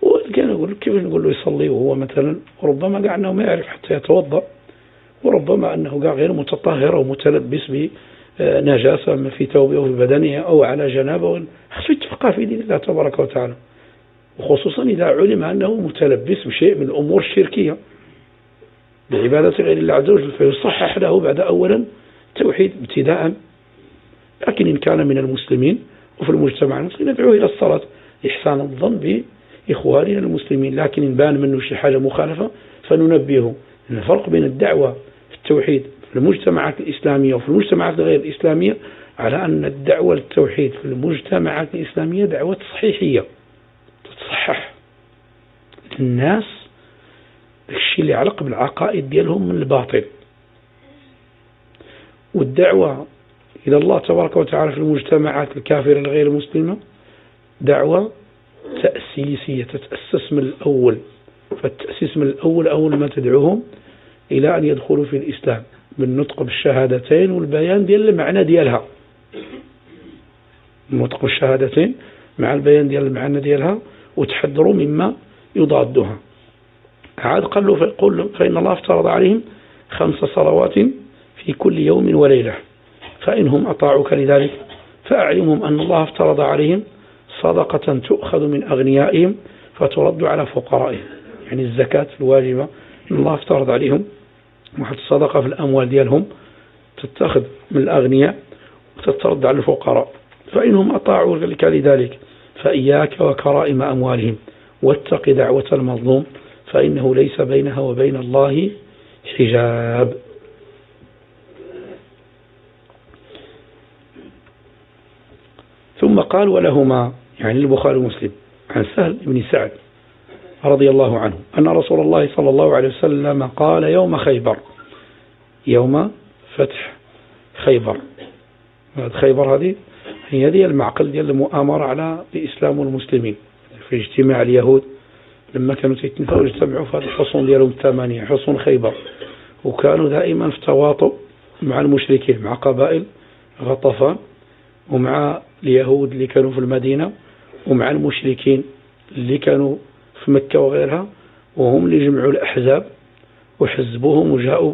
وكان يقول كيف نقول له يصلي وهو مثلا ربما قاعد أنه ما يعرف حتى يتوضأ، وربما أنه قاعد غير متطهر ومتلبس بنجاسة في ثوبه أو في بدنه أو على جنابه، خصو يتفقه في دين الله تبارك وتعالى، وخصوصا إذا علم أنه متلبس بشيء من الأمور الشركية بعبادة غير الله عز وجل، فيصحح له بعد أولا توحيد ابتداء. لكن إن كان من المسلمين وفي المجتمع المسلم ندعوه إلى الصلاة إحسان الظن بإخواننا المسلمين، لكن إن بان منه شي حاجة مخالفة فننبهه. الفرق بين الدعوة في التوحيد في المجتمعات الإسلامية وفي المجتمعات غير الإسلامية على أن الدعوة للتوحيد في المجتمعات الإسلامية دعوة تصحيحية، تتصحح الناس الشيء اللي يعلق بالعقائد ديالهم من الباطل. والدعوة إلى الله تبارك وتعالى في المجتمعات الكافرة الغير مسلمة دعوة تأسيسية، تتأسس من الأول. فالتأسيس من الأول أول ما تدعوهم إلى أن يدخلوا في الإسلام بالنطق بالشهادتين والبيان ديال المعنى ديالها، النطق بالشهادتين مع البيان ديال المعنى ديالها، وتحذروا مما يضادها. عاد قال له فإن الله افترض عليهم 5 صلوات في كل يوم وليلة، فإنهم أطاعوك لذلك فأعلمهم أن الله افترض عليهم صدقة تؤخذ من أغنيائهم فترد على فقرائهم، يعني الزكاة الواجبة أن الله افترض عليهم واحد الصدقة في الأموال ديالهم تتخذ من الأغنياء وتترد على الفقراء، فإنهم أطاعوا لذلك فإياك وكرائم أموالهم واتق دعوة المظلوم فإنه ليس بينها وبين الله حجاب. ثم قال ولهما، يعني البخاري ومسلم، عن سهل بن سعد رضي الله عنه أن رسول الله صلى الله عليه وسلم قال يوم خيبر، يوم فتح خيبر، خيبر هذه المعقل ديال المؤامرة على الإسلام والمسلمين في اجتماع اليهود لما كانوا يتنفوا ويجتمعوا في هذه الحصون ديالهم 8 حصون خيبر، وكانوا دائما في تواطؤ مع المشركين، مع قبائل غطفان ومع اليهود اللي كانوا في المدينة ومع المشركين اللي كانوا في مكة وغيرها، وهم اللي جمعوا الأحزاب وحزبوهم وجاءوا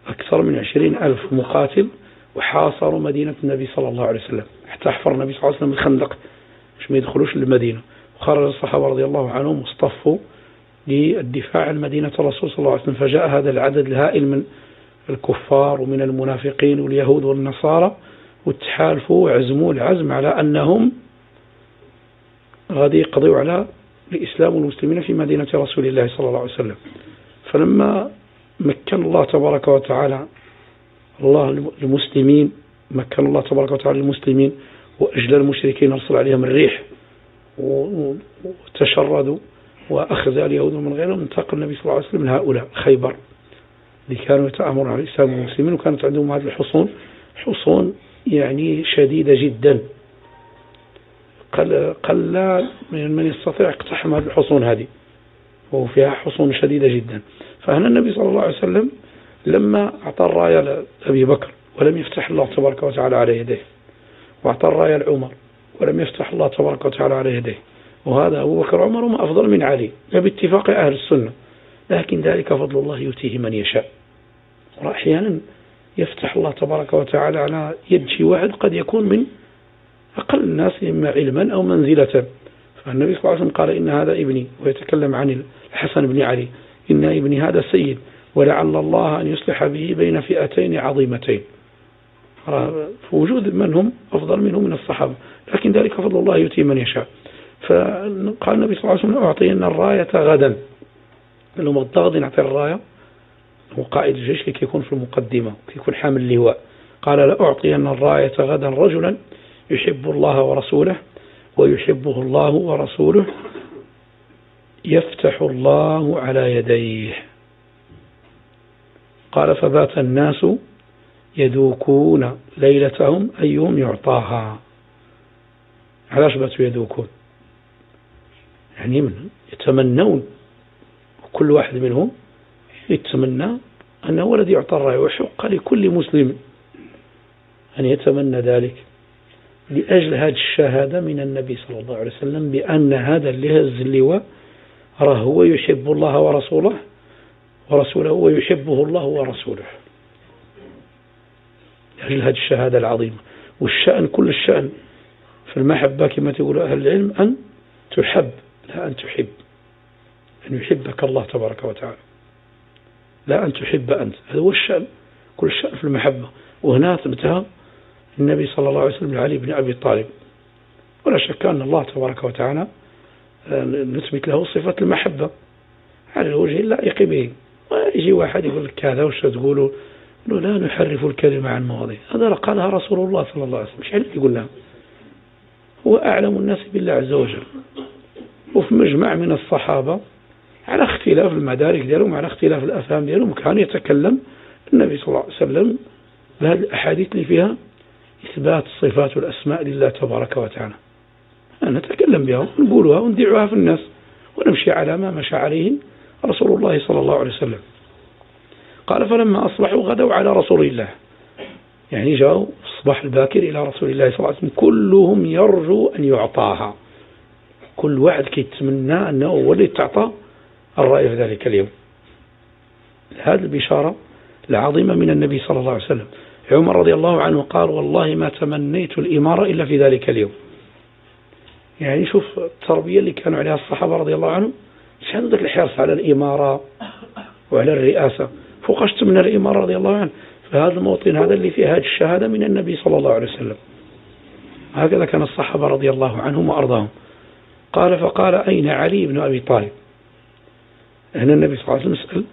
أكثر من 20,000 مقاتل وحاصروا مدينة النبي صلى الله عليه وسلم، حتى حفر النبي صلى الله عليه وسلم الخندق مش ما يدخلوش للمدينة. وخرج الصحابة رضي الله عنهم واصطفوا للدفاع عن مدينة الرسول صلى الله عليه وسلم، فجاء هذا العدد الهائل من الكفار ومن المنافقين واليهود والنصارى وتحالفوا وعزموا العزم على أنهم غادي يقضوا على الإسلام والمسلمين في مدينة رسول الله صلى الله عليه وسلم. فلما مكن الله تبارك وتعالى مكن الله تبارك وتعالى المسلمين وأجل المشركين أرسل عليهم الريح وتشردوا وأخذ اليهود ومن غيرهم، انتقل النبي صلى الله عليه وسلم من هؤلاء خيبر اللي كانوا يتآمرون على الإسلام والمسلمين، وكانت عندهم هذه حصون يعني شديدة جدا، قل من يستطيع اقتحم هذه الحصون هذه، وفيها حصون شديدة جدا. فهنا النبي صلى الله عليه وسلم لما أعطى الراية لأبي بكر ولم يفتح الله تبارك وتعالى على يديه، وأعطى الراية لعمر ولم يفتح الله تبارك وتعالى على يديه، وهذا أبو بكر وعمر هم أفضل من علي باتفاق أهل السنة، لكن ذلك فضل الله يؤتيه من يشاء. وأحيانا يفتح الله تبارك وتعالى على يد شي واحد قد يكون من أقل الناس إما علما أو منزلة. فالنبي صلى الله عليه وسلم قال إن هذا ابني، ويتكلم عن الحسن بن علي، إن ابني هذا سيد ولعل الله أن يصلح به بين فئتين عظيمتين، فوجود من هم أفضل منه من الصحابة، لكن ذلك فضل الله يؤتيه من يشاء. فقال النبي صلى الله عليه وسلم أعطينا الراية غدا، لهم الضغط نعطي الراية، هو قائد الجيش كي يكون في المقدمة كي يكون حامل اللواء، قال لأعطينا الراية غدا رجلا يحب الله ورسوله ويحبه الله ورسوله يفتح الله على يديه. قال فبات الناس يدوكون ليلتهم أيهم يعطاها. علاش باتوا يدوكون؟ يعني يتمنون، كل واحد منهم يتمنى أنه ولد يعطى الراية، وحق لكل مسلم أن يتمنى ذلك لأجل هذه الشهادة من النبي صلى الله عليه وسلم بأن هذا اللي هز اللواء راه هو يحب الله ورسوله ويحبه الله ورسوله، لأجل هذه الشهادة العظيمة. والشأن كل الشأن في المحبة كما تقول أهل العلم أن تحب لا أن تحب، أن يحبك الله تبارك وتعالى لا أن تحب أنت، هذا هو الشأن، كل الشأن في المحبة. وهنا ثبتها النبي صلى الله عليه وسلم لعلي بن أبي طالب، ولا شك أن الله تبارك وتعالى نثبت له صفة المحبة على الوجه اللائق به. ويجي واحد يقول لك هذا وش تقولوا؟ لا نحرف الكلمة عن مواضيع، هذا قالها رسول الله صلى الله عليه وسلم، مش عارف يقولنا، هو أعلم الناس بالله عز وجل. وفي مجمع من الصحابة على اختلاف المدارك ديالهم، على اختلاف الأفهام ديالهم، كان يتكلم النبي صلى الله عليه وسلم بهذه الأحاديث اللي فيها إثبات الصفات والأسماء لله تبارك وتعالى، نتكلم بها ونقولها وندعوها في الناس ونمشي على ما مشى عليه رسول الله صلى الله عليه وسلم. قال فلما أصبحوا غدوا على رسول الله، يعني جاءوا في الصباح الباكر إلى رسول الله صلى الله عليه وسلم، كلهم يرجو أن يعطاها، كل واحد كيتمنى أنه هو اللي تعطى الرأي في ذلك اليوم. هذه البشارة العظيمة من النبي صلى الله عليه وسلم. عمر رضي الله عنه قال والله ما تمنيت الإمارة إلا في ذلك اليوم. يعني شوف التربية اللي كانوا عليها الصحابة رضي الله عنهم، شهدوا ذلك الحرص على الإمارة وعلى الرئاسة، فوقاش تمنى الإمارة رضي الله عنه في هذا الموطن هذا اللي فيه هذه الشهادة من النبي صلى الله عليه وسلم. هكذا كان الصحابة رضي الله عنهم وأرضاهم. قال فقال أين علي بن أبي طالب؟ هنا النبي صلى الله عليه وسلم يسأل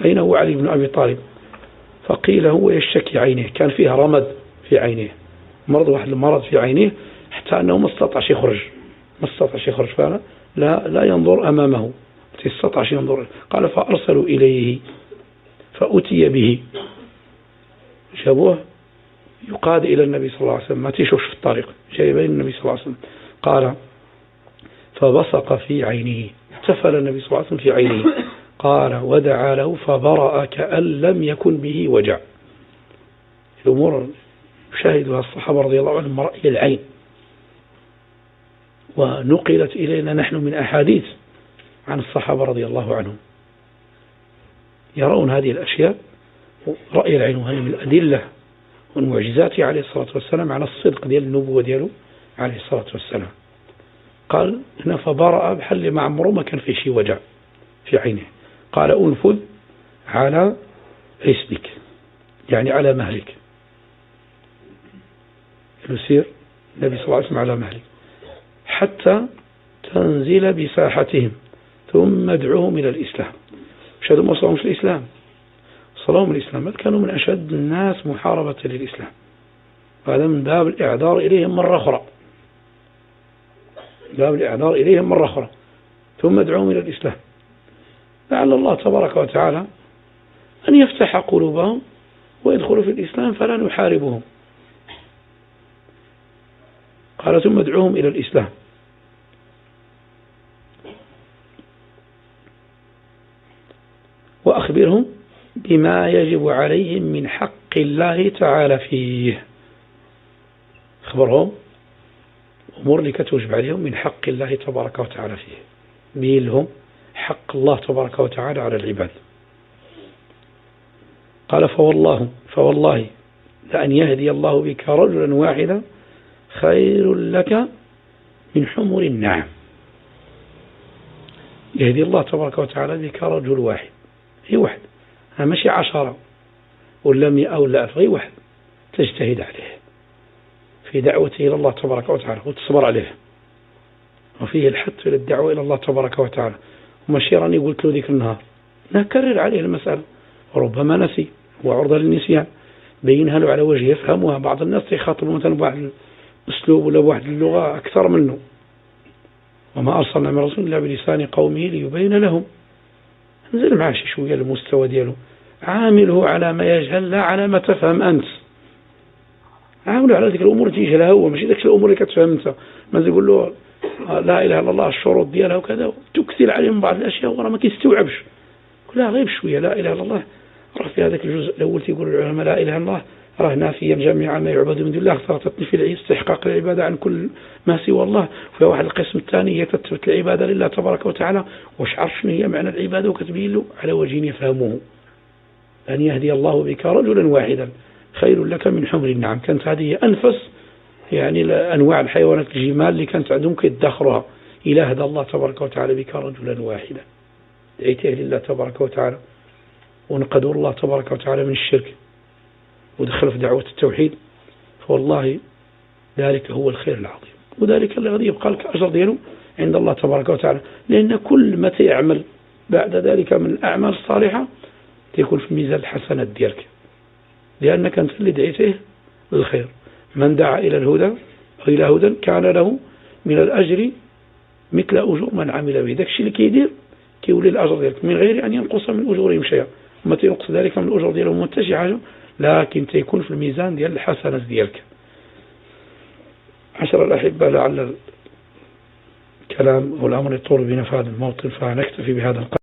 أين هو علي بن أبي طالب؟ فقيل هو يشتكي عينيه، كان فيها رمد في عينيه، مرض واحد المرض في عينيه حتى أنه ما استطاعش يخرج فعلا لا ينظر أمامه، ما استطاعش ينظر. قال فأرسلوا إليه فأتي به، جابوه يقاد إلى النبي صلى الله عليه وسلم، ما تيشوفش في الطريق، جايبين النبي صلى الله عليه وسلم. قال فبصق في عينه، احتفل النبي صلى الله عليه وسلم في عينه، قال ودعا له فبرأ كأن لم يكن به وجع. الأمور شاهدها الصحابة رضي الله عنهم رأي العين، ونقلت إلينا نحن من أحاديث عن الصحابة رضي الله عنهم يرون هذه الأشياء رأي العين، وهذه من الأدلة والمعجزات عليه الصلاة والسلام على الصدق ديال النبوة دياله عليه الصلاة والسلام. قال هنا فبرأ بحل مع عمره ما كان في شيء وجع في عينه. قال أنفذ على رسلك، يعني على مهلك، يسير النبي صلى الله عليه وسلم على مهلك حتى تنزل بساحتهم ثم ادعوهم إلى الإسلام. مش هذا ما صلهم في الإسلام، صلهم الإسلام، بل كانوا من أشد الناس محاربة للإسلام، وهذا من باب الإعذار إليهم مرة أخرى، باب الإعذار إليهم مرة أخرى، ثم ادعوهم إلى الإسلام، لعل الله تبارك وتعالى أن يفتح قلوبهم ويدخلوا في الإسلام فلا نحاربهم. قال ثم ادعوهم إلى الإسلام وأخبرهم بما يجب عليهم من حق الله تعالى فيه. خبرهم أمور اللي كتوجب عليهم من حق الله تبارك وتعالى فيه، بين لهم حق الله تبارك وتعالى على العباد. قال فوالله لأن يهدي الله بك رجلا واحدا خير لك من حمر النعم. يهدي الله تبارك وتعالى بك رجل واحد، هي واحد، ماشي 10 ولا 100 ولا 1000، هي واحد تجتهد عليه في دعوته إلى الله تبارك وتعالى وتصبر عليه، وفيه الحث إلى الدعوة إلى الله تبارك وتعالى. وماشي راني قلت له ذيك النهار نكرر عليه المسألة، وربما نسي وعرضة للنسيان، بينها له على وجه يفهمها. بعض الناس يخاطبوا مثلا بواحد الأسلوب ولا بواحد اللغة أكثر منه، وما أرسلنا من رسول إلا بلسان قومه ليبين لهم. نزل معاه شوية المستوى دياله، عامله على ما يجهل لا على ما تفهم أنت، عامله على ذلك الأمور تيجهلها هو، ماشي ذلك الأمور اللي كتفهم أنت. ما يقول له لا إله إلا الله الشروط ديالها وكذا، تكثر عليهم بعض الأشياء ورا ما كيستوعبش. لا غير شوية لا إله إلا الله، راه في هذاك الجزء الأول تيقول العلماء لا إله إلا الله راه نافيا جميع ما يعبد من دون الله، اخترتتني في استحقاق العبادة عن كل ما سوى الله. وفي واحد القسم الثاني هي تثبت العبادة لله تبارك وتعالى، واش عرف شنو هي معنى العبادة وكتبين له على وجه يفهمه. أن يهدي الله بك رجلا واحدا خير لك من حمر النعم. كانت هذه أنفس يعني أنواع الحيوانات الجمال اللي كانت عندهم كيدخروها. إلى هدى الله تبارك وتعالى بك رجلا واحدا، دعيته لله تبارك وتعالى ونقدر الله تبارك وتعالى من الشرك ودخل في دعوة التوحيد، فوالله ذلك هو الخير العظيم، وذلك الذي يبقى لك أجر دينه عند الله تبارك وتعالى. لأن كل ما تعمل بعد ذلك من الأعمال الصالحة تكون في ميزان الحسنات ديالك، لأنك أنت اللي دعيته للخير. من دعا إلى الهدى أو إلى هدى كان له من الأجر مثل أجور من عمل به. داك الشيء اللي كيدير كيولي الأجر ديالك من غير أن ينقص من أجورهم شيئا، وما تينقص ذلك من الأجور ديالهم متشي حاجة، لكن تيكون في الميزان ديال الحسنات ديالك. عشر الأحبة، لعل الكلام والأمر يطول بنا في هذا الموطن، فنكتفي بهذا القدر.